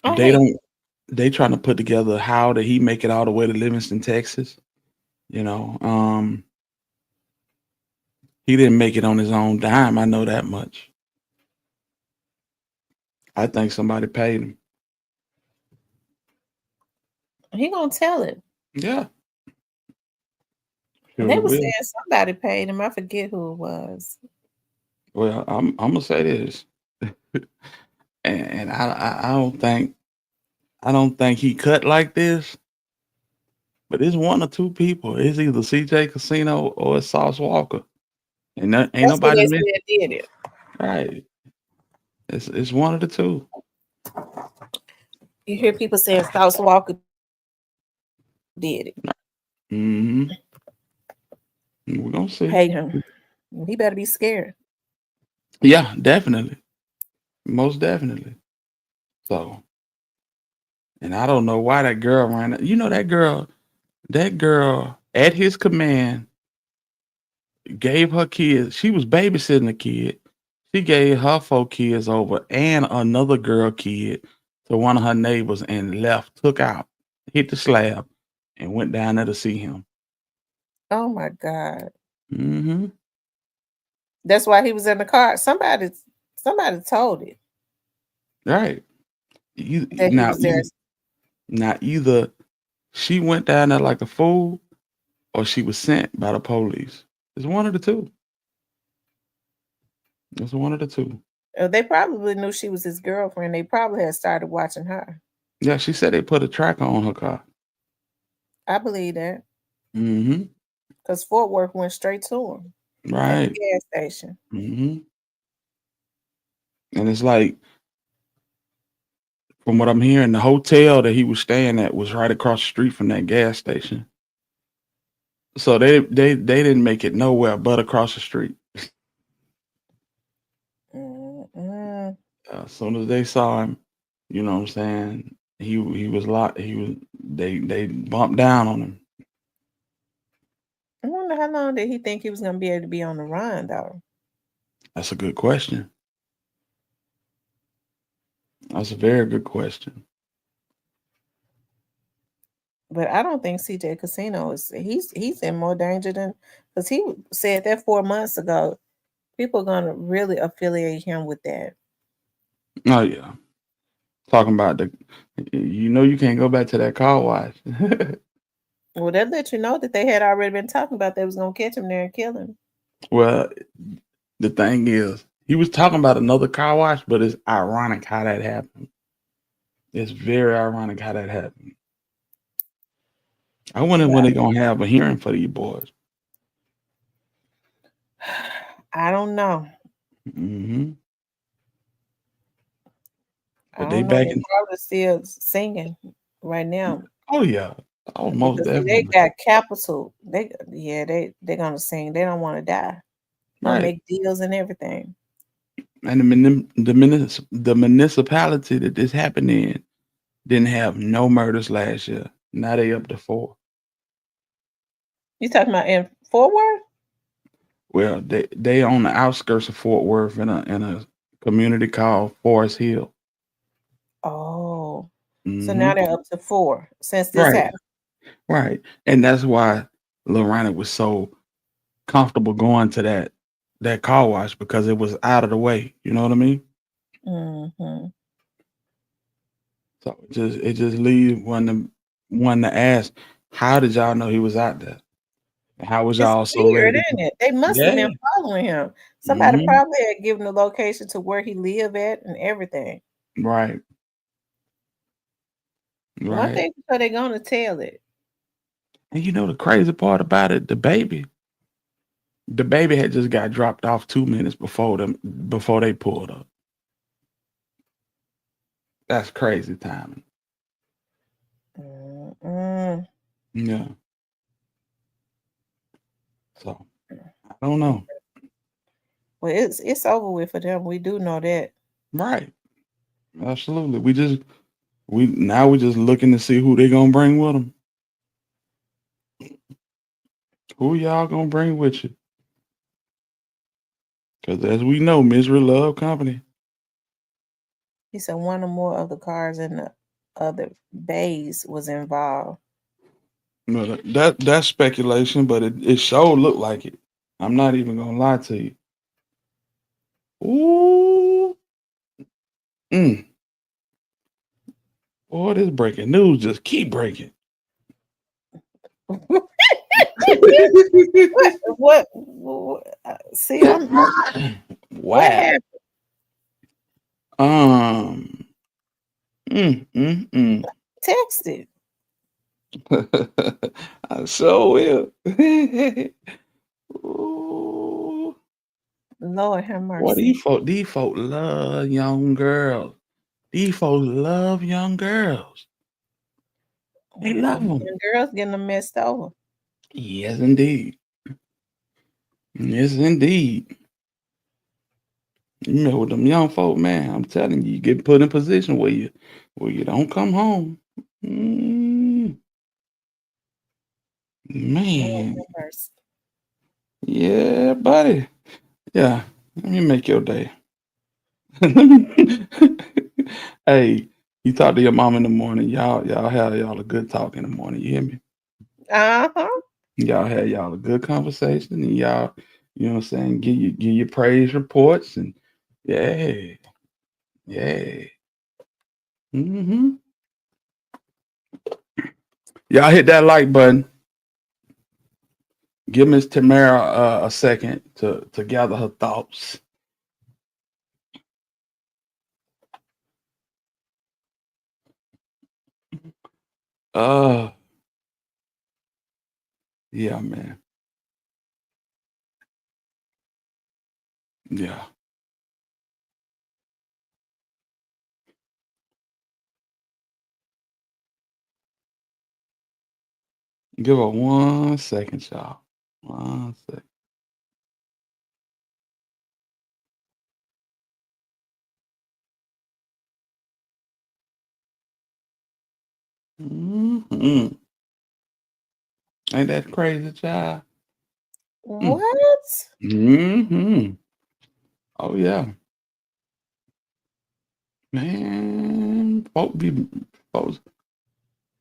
I They hate don't. They trying to put together how did he make it all the way to Livingston, Texas? You know, he didn't make it on his own dime. I know that much. I think somebody paid him. he gonna tell it. Yeah, They sure were will. saying somebody paid him. I forget who it was. Well, I'm gonna say this, and I don't think he cut like this. But it's one or two people. It's either CJ Casino or it's Sauce Walker, and ain't That's who nobody they missed. said did it. Right. It's one of the two. You hear people saying South Walker did it. Mm-hmm. We're gonna see. Pay him. He better be scared. Yeah, definitely. Most definitely. So, and I don't know why that girl ran. You know that girl at his command gave her kids. She was babysitting a kid. She gave her 4 kids over and another girl kid to one of her neighbors and left, took out, hit the slab, and went down there to see him. Oh my God. Mm-hmm. That's why he was in the car. Somebody told it Right. that he was there. Now either she went down there like a fool or she was sent by the police. It's one of the two. It's one of the two. They probably knew she was his girlfriend. They probably had started watching her. Yeah, she said they put a tracker on her car. I believe that Mm-hmm. because Fort Worth went straight to him at the Right. gas station. Mm-hmm. And it's like, from what I'm hearing, the hotel that he was staying at was right across the street from that gas station. So they didn't make it nowhere but across the street. Mm-mm. As soon as they saw him, you know what I'm saying, he was locked. They bumped down on him. I wonder how long did he think he was going to be able to be on the run, though? That's a good question. That's a very good question. But I don't think CJ Casino he's in more danger than because he said that 4 months ago. People are going to really affiliate him with that. Oh yeah, talking about you can't go back to that car wash. Well, that let you know that they had already been talking about they was going to catch him there and kill him. Well, the thing is, he was talking about another car wash, but it's ironic how that happened. It's very ironic how that happened. I wonder when they're gonna have a hearing for these boys. I don't know. Mm-hmm. I But they don't know. back They're in. probably still singing right now. Oh yeah. Oh, most Because see, they definitely. got capital. They're gonna sing. They don't want to die. They'll Right. make deals and everything. And the municipality that this happened in didn't have no murders last year. Now they up to 4. You talking about in Fort Worth? Well, they on the outskirts of Fort Worth in a community called Forest Hill. Oh, so now Mm-hmm. they're up to 4 since this Right. happened. Right. And that's why Lorena was so comfortable going to that car wash because it was out of the way. You know what I mean? Mm-hmm. So it just leaves one to ask, how did y'all know he was out there? How was It's y'all so ready weird, to isn't it? They must have Yeah. been following him. Somebody Mm-hmm. probably had given the location to where he lived at and everything. Right. One Right. thing so they're gonna tell it. And you know the crazy part about it, the baby had just got dropped off 2 minutes before they pulled up. That's crazy timing. Mm-mm. Yeah. So I don't know. Well, it's over with for them. We do know that. Right. Absolutely. We just looking to see who they gonna bring with them. Who y'all gonna bring with you? Because as we know, misery love company. He said one or more of the cars in the other bays was involved. No, that's speculation, but it sure looked like it. I'm not even gonna lie to you. Ooh, mm. Boy, this breaking news just keep breaking. See, what Wow. happened? Um. Mm. Text it. I sure will. Ooh. Lord have What mercy. these folk love young girls. These folks love young girls. They love them. And girls getting them messed over. Yes, indeed. Yes, indeed. You know, with them young folk, man, I'm telling you, you get put in position where you don't come home. Mm, Lord man, have mercy. yeah, buddy. Yeah, let me make your day. Hey, you talk to your mom in the morning. Y'all have y'all a good talk in the morning. You hear me? Uh-huh. Y'all had y'all a good conversation, and y'all, you know what I'm saying, give you praise reports, and yeah, yeah. Mm-hmm. Y'all hit that like button. Give Miss Tamara a second to gather her thoughts. Uh, yeah, man. Yeah. Give her 1 second, y'all. 1 second. Mm-hmm. Ain't that crazy, child? Mm. What? Mm-hmm. Oh yeah, man. Folks,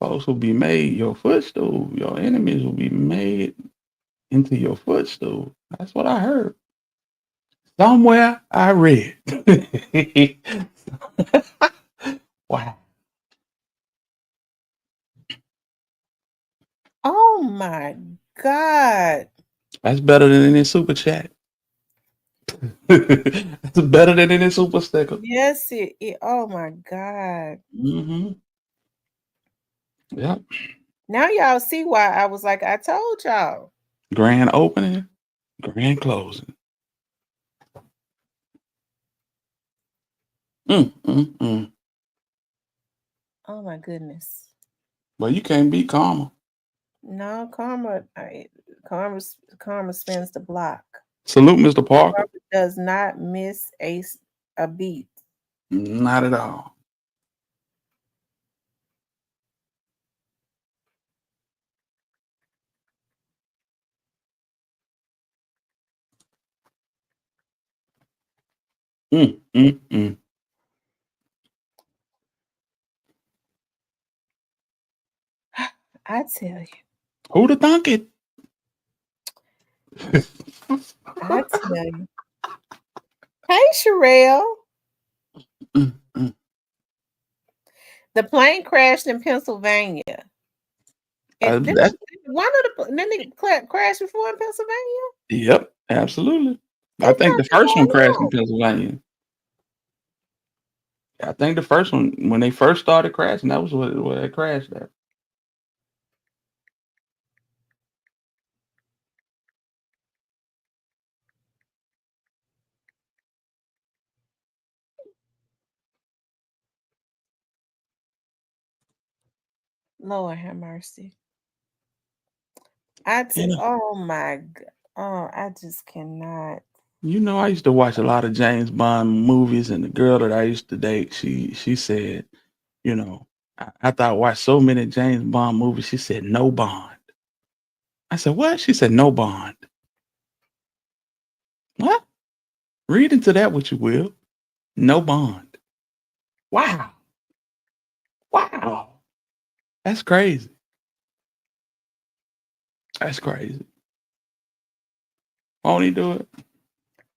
folks will be made your footstool. Your enemies will be made into your footstool. That's what I heard. Somewhere I read. Wow. Oh my God. That's better than any super chat. That's better than any super sticker. Yes, oh my God. Mm-hmm. Yep. Now y'all see why I was like, I told y'all. Grand opening, grand closing. Mm. Oh my goodness. But you can't beat karma. No, karma spins the block. Salute, Mr. Parker. Karma does not miss a beat. Not at all. Mm. I tell you. Who'da thunk it? I tell you. Hey, Sherelle. Mm. The plane crashed in Pennsylvania. Didn't it crash before in Pennsylvania? Yep, absolutely. I It's think not the that first one long crashed in ago. Pennsylvania. I think the first one, when they first started crashing, that was where it crashed at. Lord have mercy. You know, Oh my oh, I just cannot. I used to watch a lot of James Bond movies, and the girl that I used to date, she said, after I watched so many James Bond movies, she said no bond. I said, what? She said no bond. What? Read into that what you will. No bond. Wow. Wow. That's crazy. That's crazy. Won't he do it?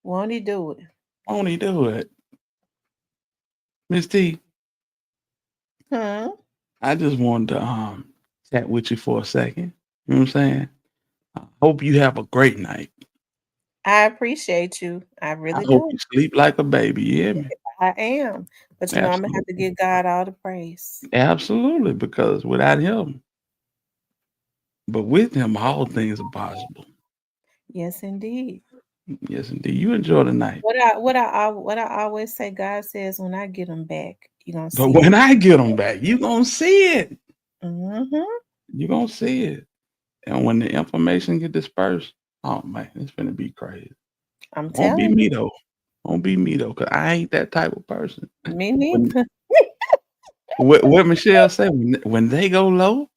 Won't he do it? Won't he do it? Miss T, Hmm. I just wanted to chat with you for a second. You know what I'm saying? I hope you have a great night. I appreciate you. I I really hope do. you sleep like a baby. You hear me? I am. But I'm gonna have to Absolutely. give God all the praise. Absolutely. Because without him, but with him, all things are possible. Yes, indeed. Yes, indeed. You enjoy the night. What I always say, God says, when I get them back, you're gonna But see when it. I get them back, you going to see it. Mm-hmm. You going to see it. And when the information get dispersed, oh, man, it's going to be crazy. I'm Won't be telling me, you. though. Won't be me, though, because I ain't that type of person. Me When, neither. what Michelle said, when they go low,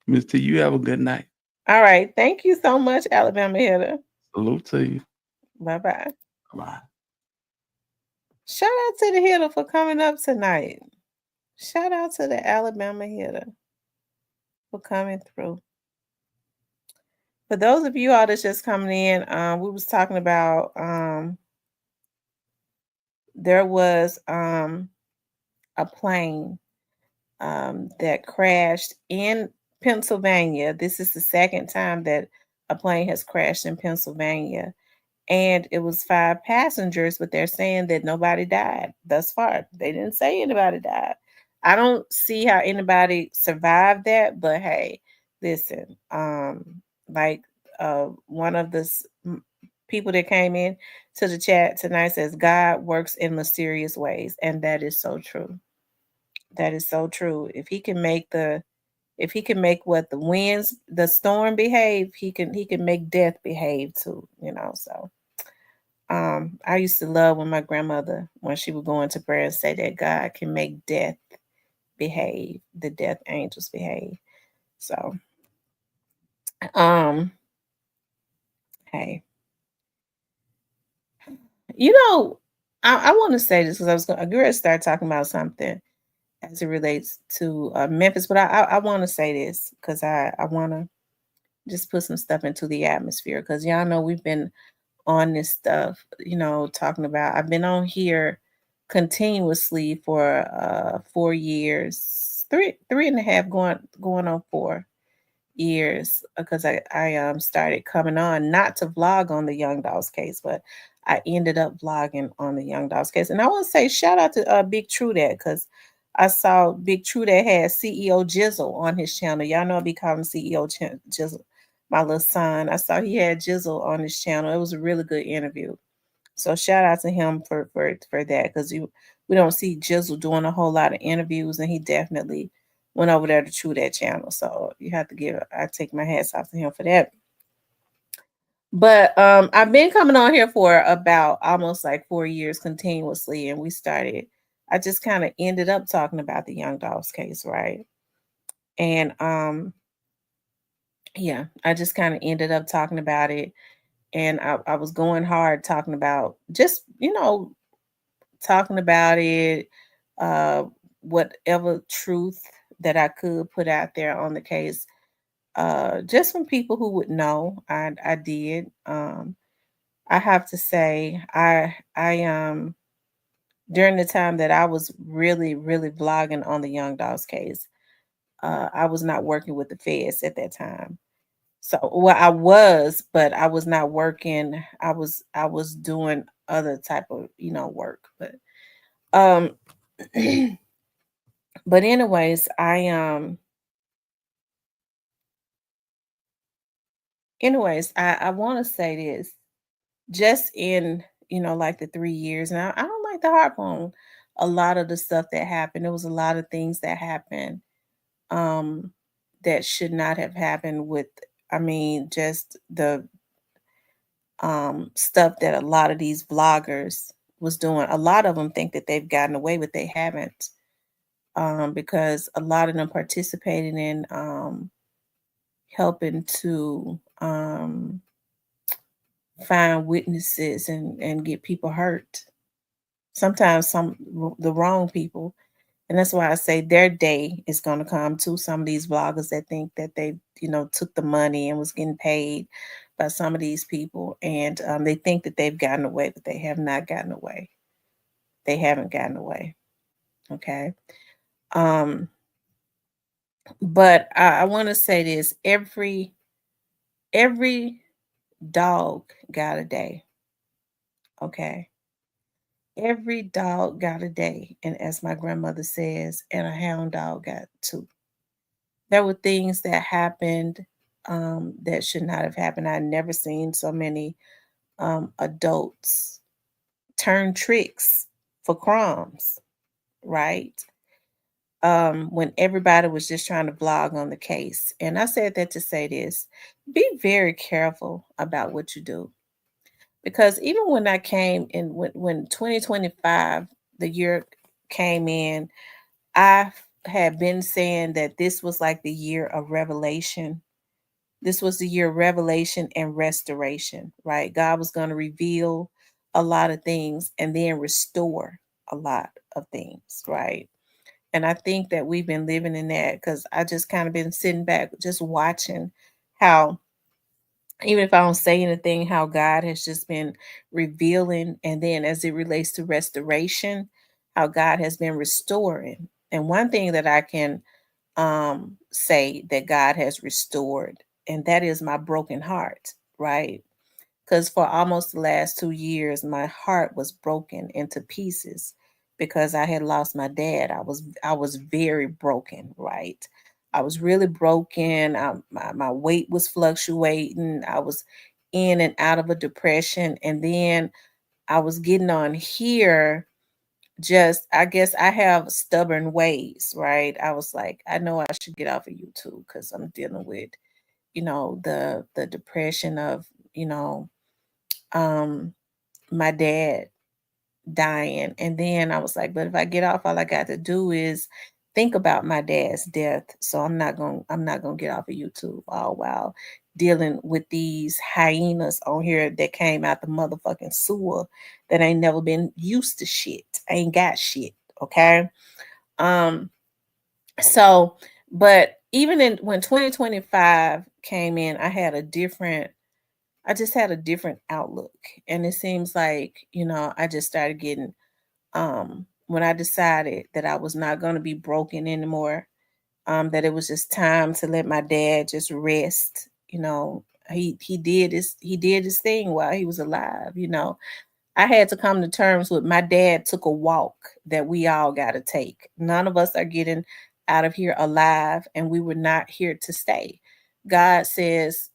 Miss T, you have a good night. All right. Thank you so much, Alabama Hitter. Salute to you. Bye-bye. Bye. Shout out to the hitter for coming up tonight. Shout out to the Alabama hitter for coming through. For those of you all that's just coming in, we was talking about there was a plane that crashed in Pennsylvania. This is the second time that a plane has crashed in Pennsylvania. And it was 5 passengers, but they're saying that nobody died thus far. They didn't say anybody died. I don't see how anybody survived that, but hey, listen, like one of the people that came in to the chat tonight says God works in mysterious ways, and that is so true. That is so true. If he can make what the winds, the storm behave, he can make death behave too, so I used to love when my grandmother, when she would go into prayer and say that God can make death behave, the death angels behave. So, um, hey, you know, I want to say this because I'm going to start talking about something as it relates to Memphis, but I want to say this because I want to just put some stuff into the atmosphere because y'all know we've been on this stuff, talking about. I've been on here continuously for 4 years, three and a half, going on 4 years, because I started coming on not to vlog on the Young Dolls case, but I ended up vlogging on the Young Dolls case. And I want to say shout out to Big True Dad because I saw Big True Dad had CEO Jizzle on his channel. Y'all know I be calling CEO Jizzle my little son. I saw he had Jizzle on his channel. It was a really good interview. So shout out to him for that because we don't see Jizzle doing a whole lot of interviews, and he definitely went over there to True That channel. So I take my hats off to him for that. But I've been coming on here for about almost like 4 years continuously, and I just kind of ended up talking about the Young Dolphs case, right? And yeah, I just kind of ended up talking about it, and I was going hard talking about just talking about it, uh, whatever truth that I could put out there on the case, just from people who would know. I did. I have to say, I during the time that I was really, really vlogging on the Young Dolls case, I was not working with the feds at that time. So, well, I was, but I was not working. I was doing other type of work, but um but anyways, I want to say this, just in like the 3 years, and I don't like to harp on a lot of the stuff that happened. There was a lot of things that happened that should not have happened with, I mean, just the stuff that a lot of these vloggers was doing. A lot of them think that they've gotten away, but they haven't, because a lot of them participated in helping to find witnesses and get people hurt. Sometimes the wrong people. And that's why I say their day is going to come to some of these vloggers that think that they, took the money and was getting paid by some of these people. And they think that they've gotten away, but they have not gotten away. They haven't gotten away. Okay. But I want to say this, every dog got a day. Okay. Every dog got a day. And as my grandmother says, and a hound dog got two. There were things that happened that should not have happened. I'd never seen so many adults turn tricks for crumbs, right? When everybody was just trying to vlog on the case. And I said that to say this, be very careful about what you do. Because even when I came in, when 2025, the year came in, I had been saying that this was like the year of revelation. This was the year of revelation and restoration, right? God was going to reveal a lot of things and then restore a lot of things, right? And I think that we've been living in that because I just kind of been sitting back, just watching how, even if I don't say anything, how God has just been revealing. And then as it relates to restoration, how God has been restoring. And one thing that I can say that God has restored, and that is my broken heart, right? Because for almost the last 2 years, my heart was broken into pieces because I had lost my dad. I was very broken, right? I was really broken. My weight was fluctuating. I was in and out of a depression, and then I was getting on here. Just, I guess I have stubborn ways, right? I was like, I know I should get off of YouTube because I'm dealing with, the depression of, you know, um my dad dying. And then I was like, but if I get off, all I got to do is think about my dad's death. So I'm not gonna get off of YouTube all while dealing with these hyenas on here that came out the motherfucking sewer that ain't never been used to shit. Ain't got shit. Okay. Um, so but even in when 2025 came in, I just had a different outlook. And it seems like, I just started getting, when I decided that I was not going to be broken anymore, that it was just time to let my dad just rest. He did his thing while he was alive. I had to come to terms with my dad took a walk that we all got to take. None of us are getting out of here alive, and we were not here to stay. God says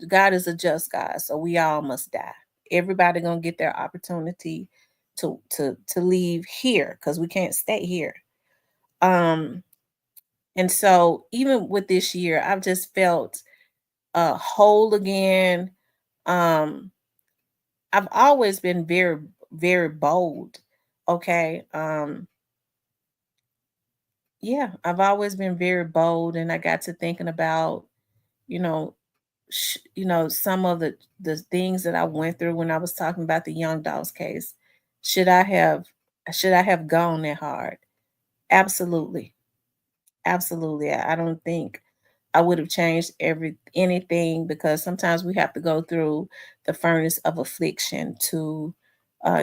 God is a just God, so we all must die. Everybody gonna get their opportunity to leave here because we can't stay here. Um, and so even with this year, I've just felt whole again. Um, I've always been very, very bold. Okay. Yeah, I've always been very bold, and I got to thinking about, you know, some of the things that I went through when I was talking about the Young Dolls case. Should I have should I have gone that hard? Absolutely. Absolutely. I don't think I would have changed anything because sometimes we have to go through the furnace of affliction to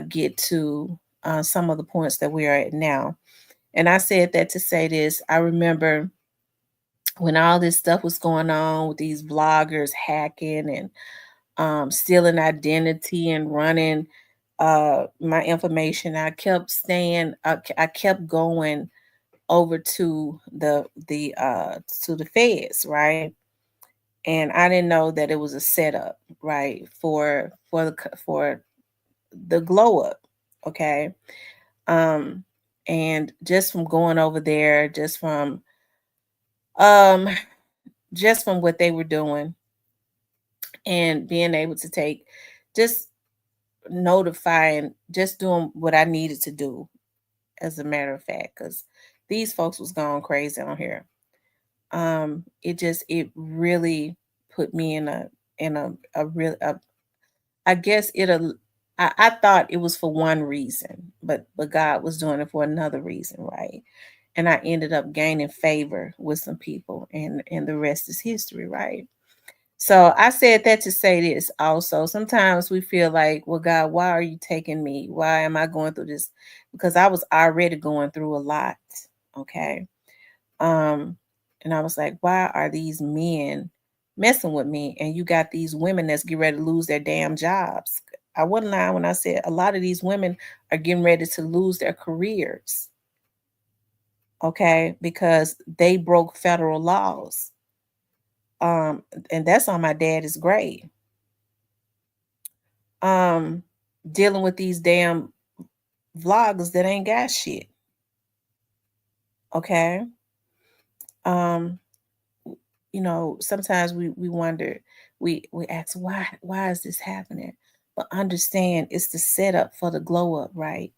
get to some of the points that we are at now. And I said that to say this. I remember when all this stuff was going on with these vloggers hacking and stealing identity and running my information. I kept staying. I kept going over to the feds, right? And I didn't know that it was a setup, right, for the glow up. Okay. Um, And just from going over there, um just from what they were doing and being able to take, just notifying, just doing what I needed to do, as a matter of fact, because these folks was going crazy on here. It really put me in a real, I guess I thought it was for one reason, but God was doing it for another reason, right? And I ended up gaining favor with some people, and the rest is history, right? So I said that to say this also. Sometimes we feel like, well, God, why are you taking me? Why am I going through this? Because I was already going through a lot. Okay. Um, and I was like, why are these men messing with me? And you got these women that's getting ready to lose their damn jobs. I wasn't lying when I said a lot of these women are getting ready to lose their careers. Okay, because they broke federal laws. And that's on my dad's grave. um Dealing with these damn vloggers that ain't got shit. Okay. um Sometimes we wonder, we ask, why is this happening? But understand, it's the setup for the glow up, right?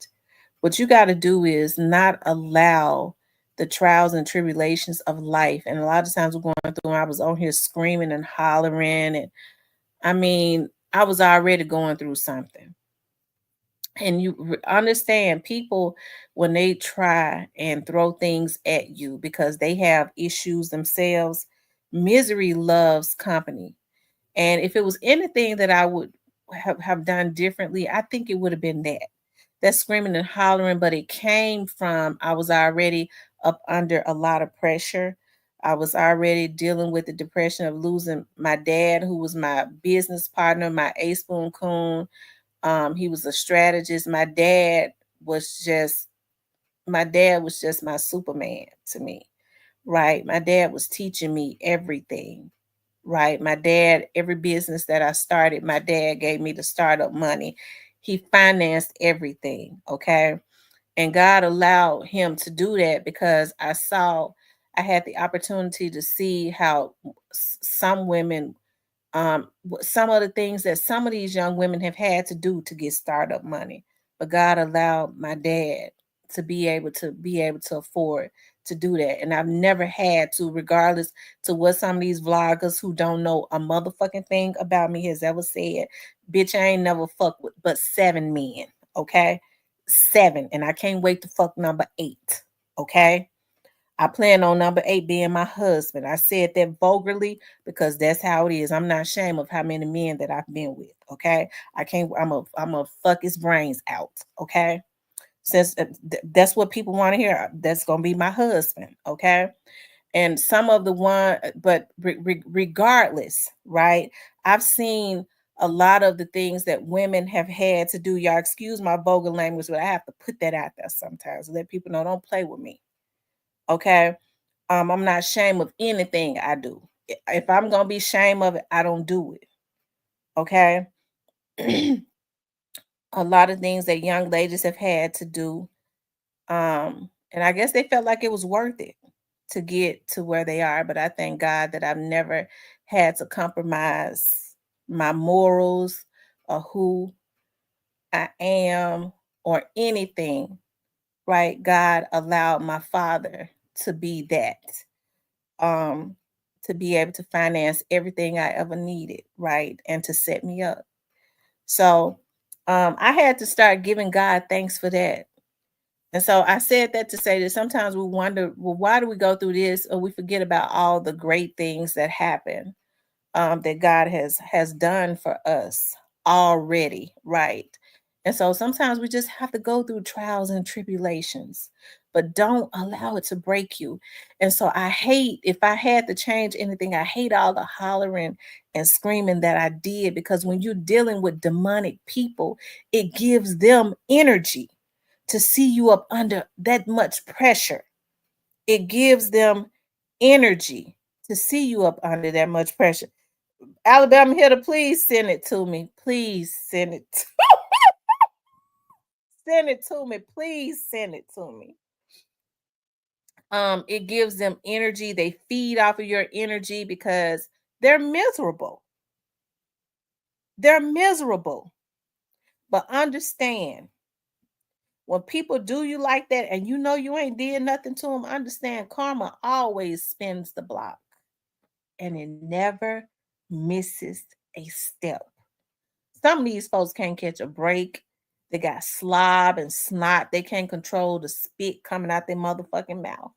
What you got to do is not allow the trials and tribulations of life. And a lot of times we're going through, I was on here screaming and hollering, and I mean, I was already going through something. And understand, people, when they try and throw things at you because they have issues themselves, misery loves company. And if it was anything that I would have done differently, I think it would have been that screaming and hollering. But it came from, I was already up under a lot of pressure. I was already dealing with the depression of losing my dad, who was my business partner, my ace spoon coon. He was a strategist. My dad was just my Superman to me, right? My dad was teaching me everything, right? My dad, every business that I started, my dad gave me the startup money. He financed everything, okay? And God allowed him to do that because I had the opportunity to see how some women, some of the things that some of these young women have had to do to get startup money. But God allowed my dad to be able to afford to do that. And I've never had to, regardless to what some of these vloggers who don't know a motherfucking thing about me has ever said. Bitch, I ain't never fucked with but 7 men. Okay. 7. And I can't wait to fuck number 8. Okay. I plan on number 8 being my husband. I said that vulgarly because that's how it is. I'm not ashamed of how many men that I've been with. Okay. I can't, I'm a fuck his brains out. Okay. Since that's what people want to hear. That's going to be my husband. Okay. And some of the one, but regardless, right? I've seen a lot of the things that women have had to do. Y'all excuse my vulgar language, but I have to put that out there sometimes to let people know, don't play with me. Okay. I'm not ashamed of anything I do. If I'm gonna be ashamed of it, I don't do it. Okay. A lot of things that young ladies have had to do. And I guess they felt like it was worth it to get to where they are. But I thank God that I've never had to compromise my morals or who I am or anything. Right. God allowed my father to be that. um to be able to finance everything I ever needed, right? And to set me up. So I had to start giving God thanks for that. And so I said that to say that sometimes we wonder, well, why do we go through this? Or we forget about all the great things that happen, that God has done for us already, right? And so sometimes we just have to go through trials and tribulations, but don't allow it to break you. And so I hate, if I had to change anything, I hate all the hollering and screaming that I did, because when you're dealing with demonic people, it gives them energy to see you up under that much pressure. It gives them energy to see you up under that much pressure. Alabama Hitter, please send it to me. Please send it. Send it to me. Please send it to me. It gives them energy. They feed off of your energy because they're miserable. They're miserable. But understand, when people do you like that and you know you ain't did nothing to them, understand karma always spins the block and it never misses a step. Some of these folks can't catch a break. They got slob and snot. They can't control the spit coming out their motherfucking mouth.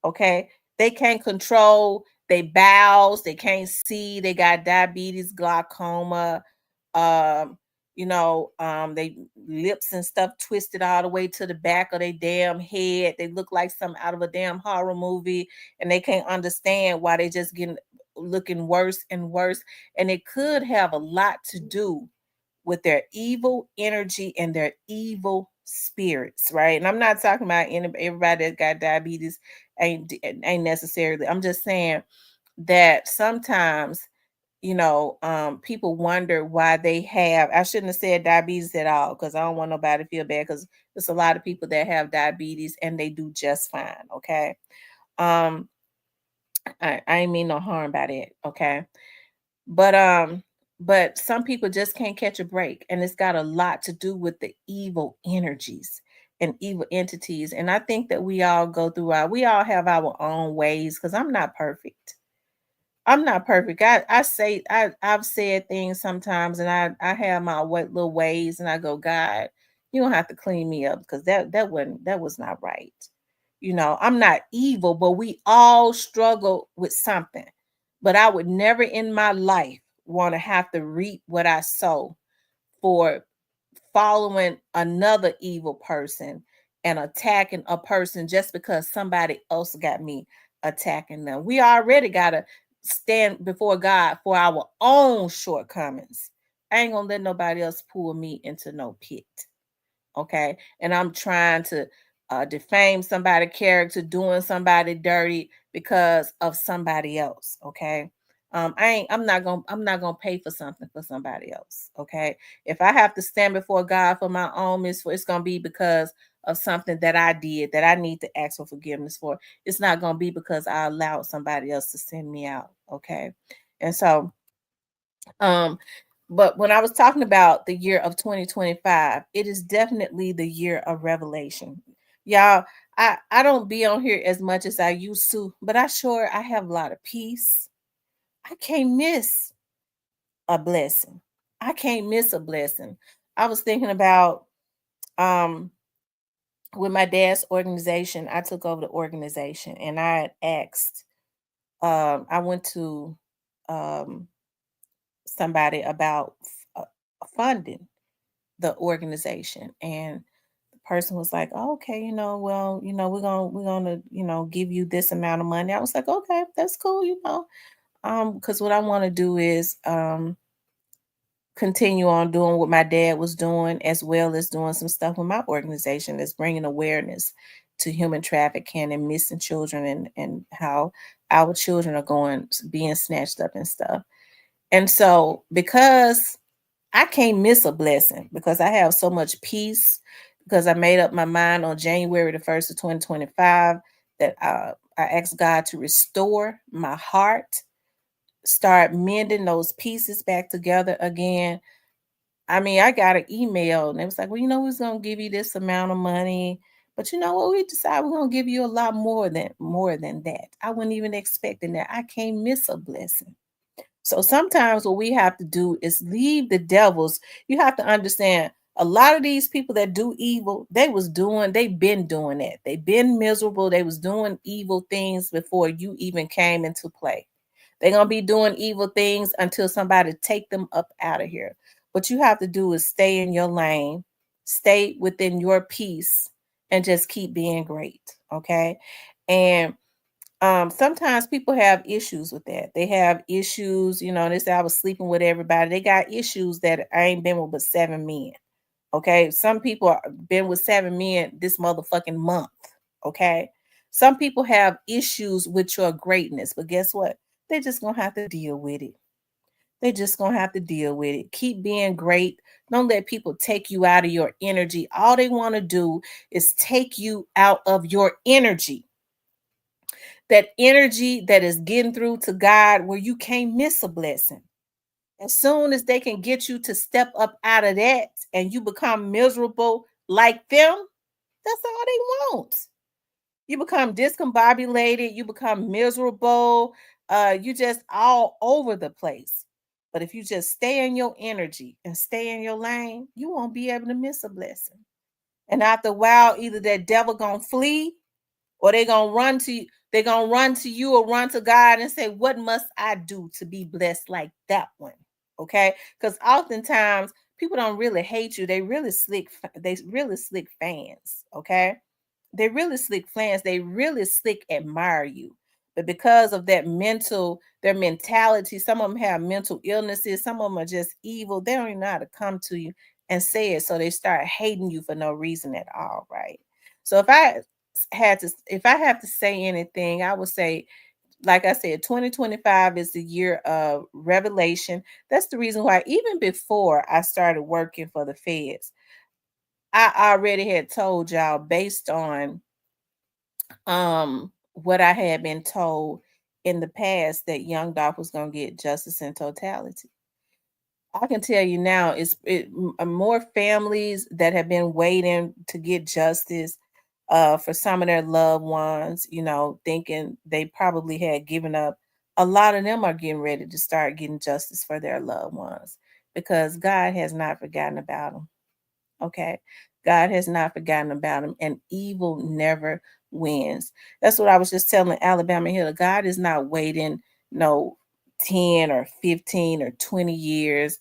Okay. They can't control their bowels. They can't see. They got diabetes, glaucoma, they lips and stuff twisted all the way to the back of their damn head. They look like something out of a damn horror movie, and they can't understand why they just getting looking worse and worse. And it could have a lot to do with their evil energy and their evil spirits, right? And I'm not talking about everybody that got diabetes ain't necessarily. I'm just saying that sometimes, people wonder why they have. I shouldn't have said diabetes at all because I don't want nobody to feel bad because there's a lot of people that have diabetes and they do just fine. Okay, I ain't mean no harm by that. Okay, but some people just can't catch a break, and it's got a lot to do with the evil energies and evil entities. And I think that we all we all have our own ways because I'm not perfect. I'm not perfect. I've said things sometimes, and I have my little ways, and I go, God, you don't have to clean me up because that was not right. I'm not evil, but we all struggle with something. But I would never in my life want to have to reap what I sow for following another evil person and attacking a person just because somebody else got me attacking them. We already got to stand before God for our own shortcomings. I ain't gonna let nobody else pull me into no pit. Okay. And I'm trying to defame somebody's character, doing somebody dirty because of somebody else. Okay. I'm not gonna pay for something for somebody else. Okay. If I have to stand before God for my own misfortune, it's gonna be because of something that I did that I need to ask for forgiveness for. It's not gonna be because I allowed somebody else to send me out. Okay. And so um but when I was talking about the year of 2025, it is definitely the year of revelation. Y'all, I don't be on here as much as I used to, but I have a lot of peace. I can't miss a blessing. I can't miss a blessing. I was thinking about with my dad's organization, I took over the organization and I had asked I went to um somebody about funding the organization, and the person was like, oh, okay, well, we're gonna give you this amount of money. I was like, okay, that's cool, because what I want to do is continue on doing what my dad was doing, as well as doing some stuff with my organization that's bringing awareness to human trafficking and missing children, and how our children are being snatched up and stuff. And so because I can't miss a blessing, because I have so much peace, because I made up my mind on January the 1st of 2025 that I asked God to restore my heart, start mending those pieces back together again. I mean, I got an email and it was like, well, we're going to give you this amount of money. But you know what? We decided we're going to give you a lot more than that. I wasn't even expecting that. I can't miss a blessing. So sometimes what we have to do is leave the devils. You have to understand, a lot of these people that do evil, they've been doing that. They've been miserable. They was doing evil things before you even came into play. They're going to be doing evil things until somebody take them up out of here. What you have to do is stay in your lane, stay within your peace, and just keep being great. Okay. And sometimes people have issues with that. They have issues, they say I was sleeping with everybody. They got issues that I ain't been with but 7 men. Okay. Some people been with 7 men this motherfucking month. Okay. Some people have issues with your greatness, but guess what? They just gonna have to deal with it. They just gonna have to deal with it. Keep being great. Don't let people take you out of your energy. All they want to do is take you out of your energy. That energy that is getting through to God where you can't miss a blessing. As soon as they can get you to step up out of that and you become miserable like them, that's all they want. You become discombobulated, you become miserable, you just all over the place. But if you just stay in your energy and stay in your lane, you won't be able to miss a blessing. And after a while, either that devil gonna flee or they're gonna run to you, they're gonna run to you or run to God and say, what must I do to be blessed like that one? Okay. Because oftentimes people don't really hate you, they really slick fans. Okay, they really slick fans. They really slick admire you. But because of that their mentality, some of them have mental illnesses, some of them are just evil. They don't even know how to come to you and say it. So they start hating you for no reason at all, right? So if I have to say anything, I would say, like I said, 2025 is the year of revelation. That's the reason why, even before I started working for the feds, I already had told y'all, based on what I had been told in the past, that young Dolph was going to get justice in totality. I can tell you now, more families that have been waiting to get justice for some of their loved ones, thinking they probably had given up. A lot of them are getting ready to start getting justice for their loved ones because God has not forgotten about them. Okay. God has not forgotten about him, and evil never wins. That's what I was just telling Alabama Hill. God is not waiting no 10 or 15 or 20 years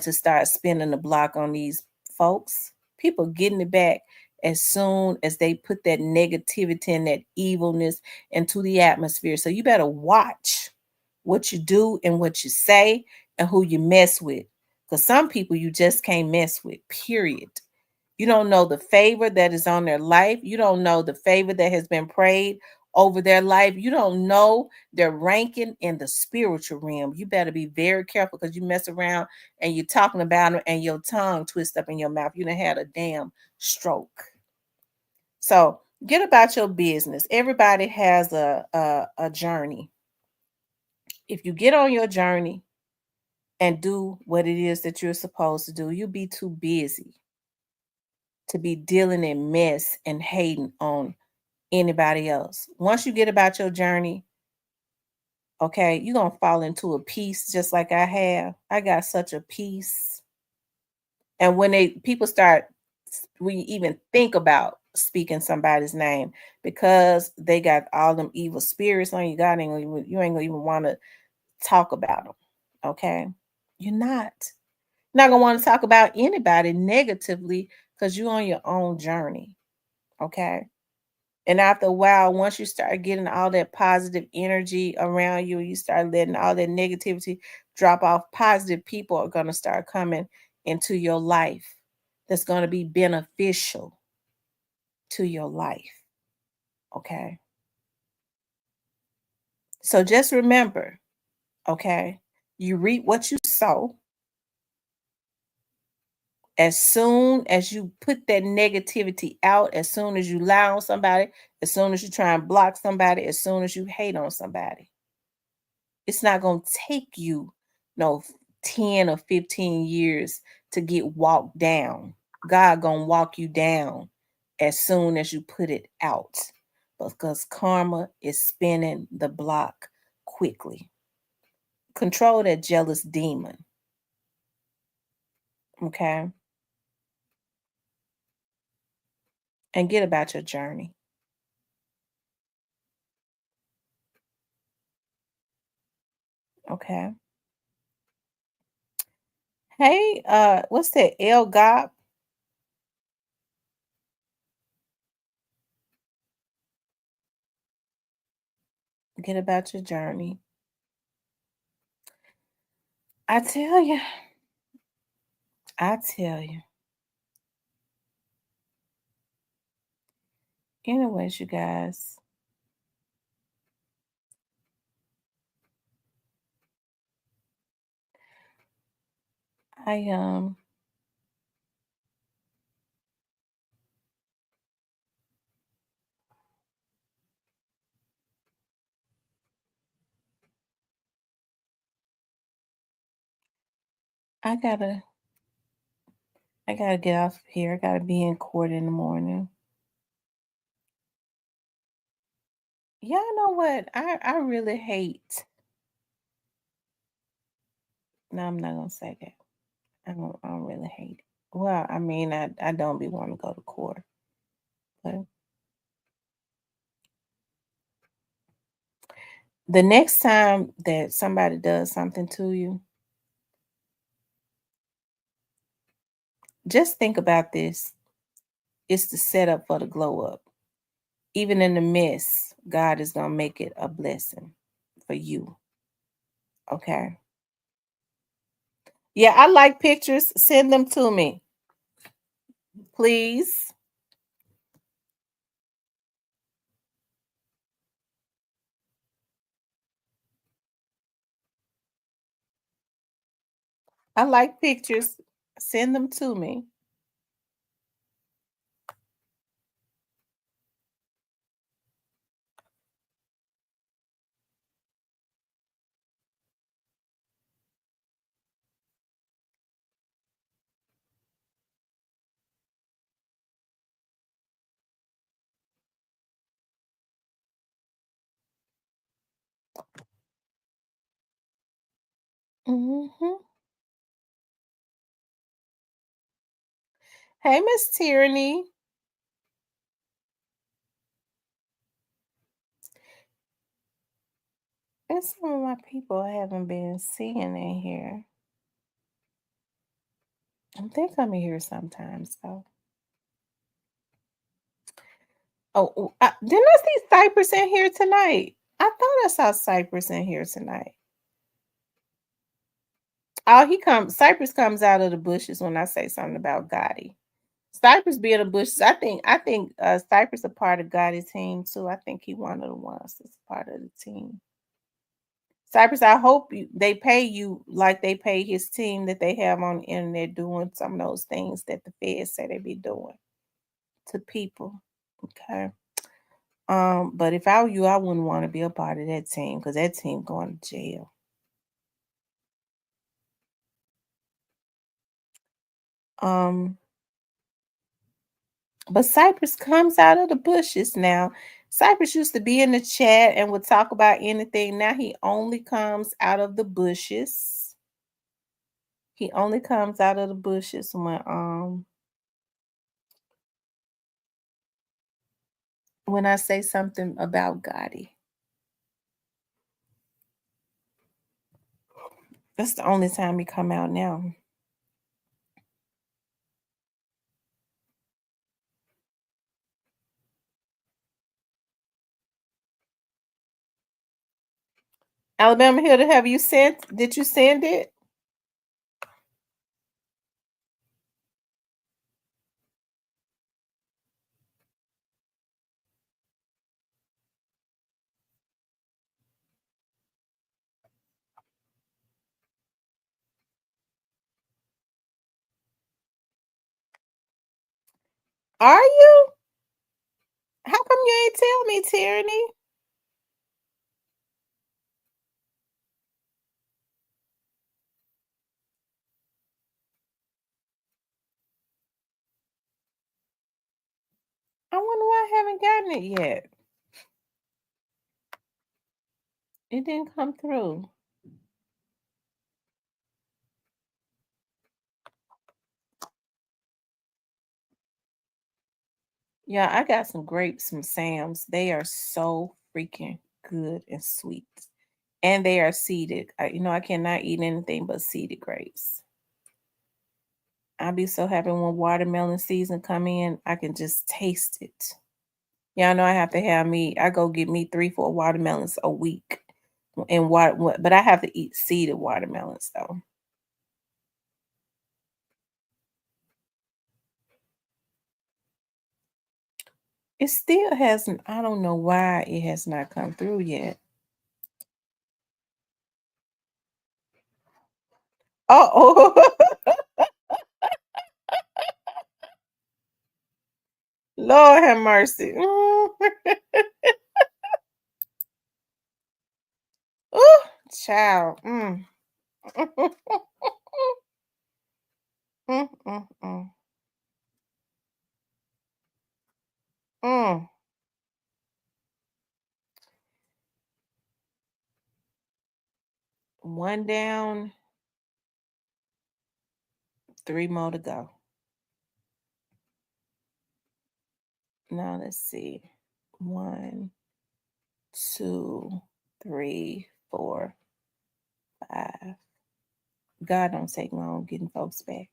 to start spinning the block on these folks. People getting it back as soon as they put that negativity and that evilness into the atmosphere. So you better watch what you do and what you say and who you mess with. Because some people you just can't mess with, period. You don't know the favor that is on their life. You don't know the favor that has been prayed over their life. You don't know their ranking in the spiritual realm. You better be very careful because you mess around and you're talking about them and your tongue twists up in your mouth. You done had a damn stroke. So get about your business. Everybody has a journey. If you get on your journey and do what it is that you're supposed to do, you'll be too busy to be dealing in mess and hating on anybody else. Once you get about your journey, okay, you're going to fall into a peace just like I have. I got such a peace. And when people start, we even think about speaking somebody's name because they got all them evil spirits on you, you ain't gonna even want to talk about them. Okay. You're not. You're not gonna want to talk about anybody negatively because you're on your own journey. Okay. And after a while, once you start getting all that positive energy around you, you start letting all that negativity drop off, positive people are going to start coming into your life that's going to be beneficial to your life. Okay. So just remember, okay, you reap what you sow. As soon as you put that negativity out, as soon as you lie on somebody, as soon as you try and block somebody, as soon as you hate on somebody, it's not going to take you no 10 or 15 years to get walked down. God going to walk you down as soon as you put it out because karma is spinning the block quickly. Control that jealous demon. Okay? And get about your journey. Okay? Hey, what's that? El Gop? Get about your journey. I tell you. I tell you. Anyways, you guys. I I gotta get off here. I gotta be in court in the morning. Y'all know what? I really hate. No, I'm not gonna say that. I don't really hate it. Well, I mean, I don't be wanting to go to court, but the next time that somebody does something to you, just think about this. It's the setup for the glow up. Even in the mess, God is gonna make it a blessing for you. Okay. Yeah, I like pictures. Send them to me, please. I like pictures. Send them to me. Hmm. Hey, Miss Tyranny. There's some of my people I haven't been seeing in here. They come in here sometimes, though. Oh, didn't I see Cypress in here tonight? I thought I saw Cypress in here tonight. Oh, Cypress comes out of the bushes when I say something about Gotti. Cypress being a bush. I think Cypress a part of Gotti's team too. I think he one of the ones that's part of the team. Cypress, I hope they pay you like they pay his team that they have on the internet doing some of those things that the feds say they be doing to people. Okay. But if I were you, I wouldn't want to be a part of that team because that team going to jail. Um, but Cypress comes out of the bushes now. Cypress used to be in the chat and would talk about anything. Now he only comes out of the bushes. He only comes out of the bushes when I say something about Gotti. That's the only time he come out now. Alabama Hilda, have you sent? Did you send it? Are you? How come you ain't tell me, Tyranny? I wonder why I haven't gotten it yet. It didn't come through. Yeah, I got some grapes from Sam's. They are so freaking good and sweet. And they are seeded. I cannot eat anything but seeded grapes. I'll be so happy when watermelon season come in. I can just taste it. Yeah, I know I have to I go get me 3-4 watermelons a week. And but I have to eat seeded watermelons though. It still hasn't, I don't know why it has not come through yet. Oh, Lord have mercy. Ooh, child. Mm, mm, mm. Mm. One down, 3 more to go. Now let's see. 1, 2, 3, 4, 5. God don't take long getting folks back.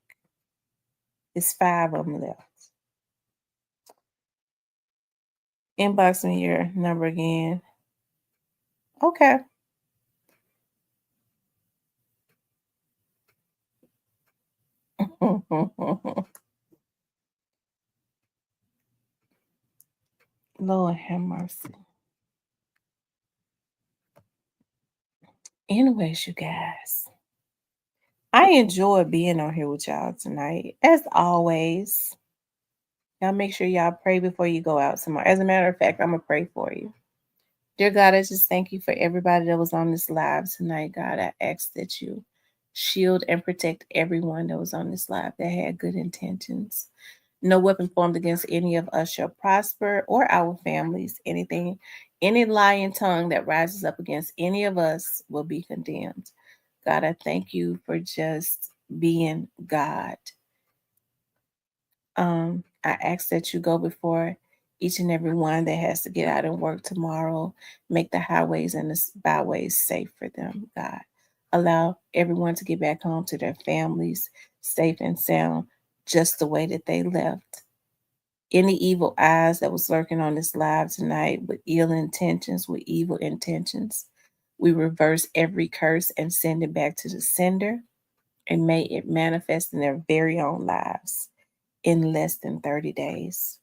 It's 5 of them left. Inbox me your number again. Okay. Lord have mercy. Anyways, you guys, I enjoyed being on here with y'all tonight. As always, y'all make sure y'all pray before you go out tomorrow. As a matter of fact, I'm going to pray for you. Dear God, I just thank you for everybody that was on this live tonight. God, I ask that you shield and protect everyone that was on this live that had good intentions. No weapon formed against any of us shall prosper or our families. Any lying tongue that rises up against any of us will be condemned. God, I thank you for just being God. I ask that you go before each and every one that has to get out and work tomorrow. Make the highways and the byways safe for them, God. Allow everyone to get back home to their families safe and sound, just the way that they left. Any evil eyes that was lurking on this live tonight with ill intentions, with evil intentions, we reverse every curse and send it back to the sender, and may it manifest in their very own lives in less than 30 days.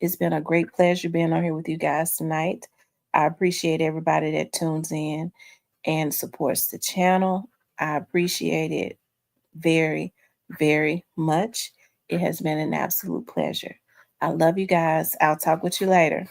It's been a great pleasure being on here with you guys tonight. I appreciate everybody that tunes in and supports the channel. I appreciate it very, very much. It has been an absolute pleasure. I love you guys. I'll talk with you later.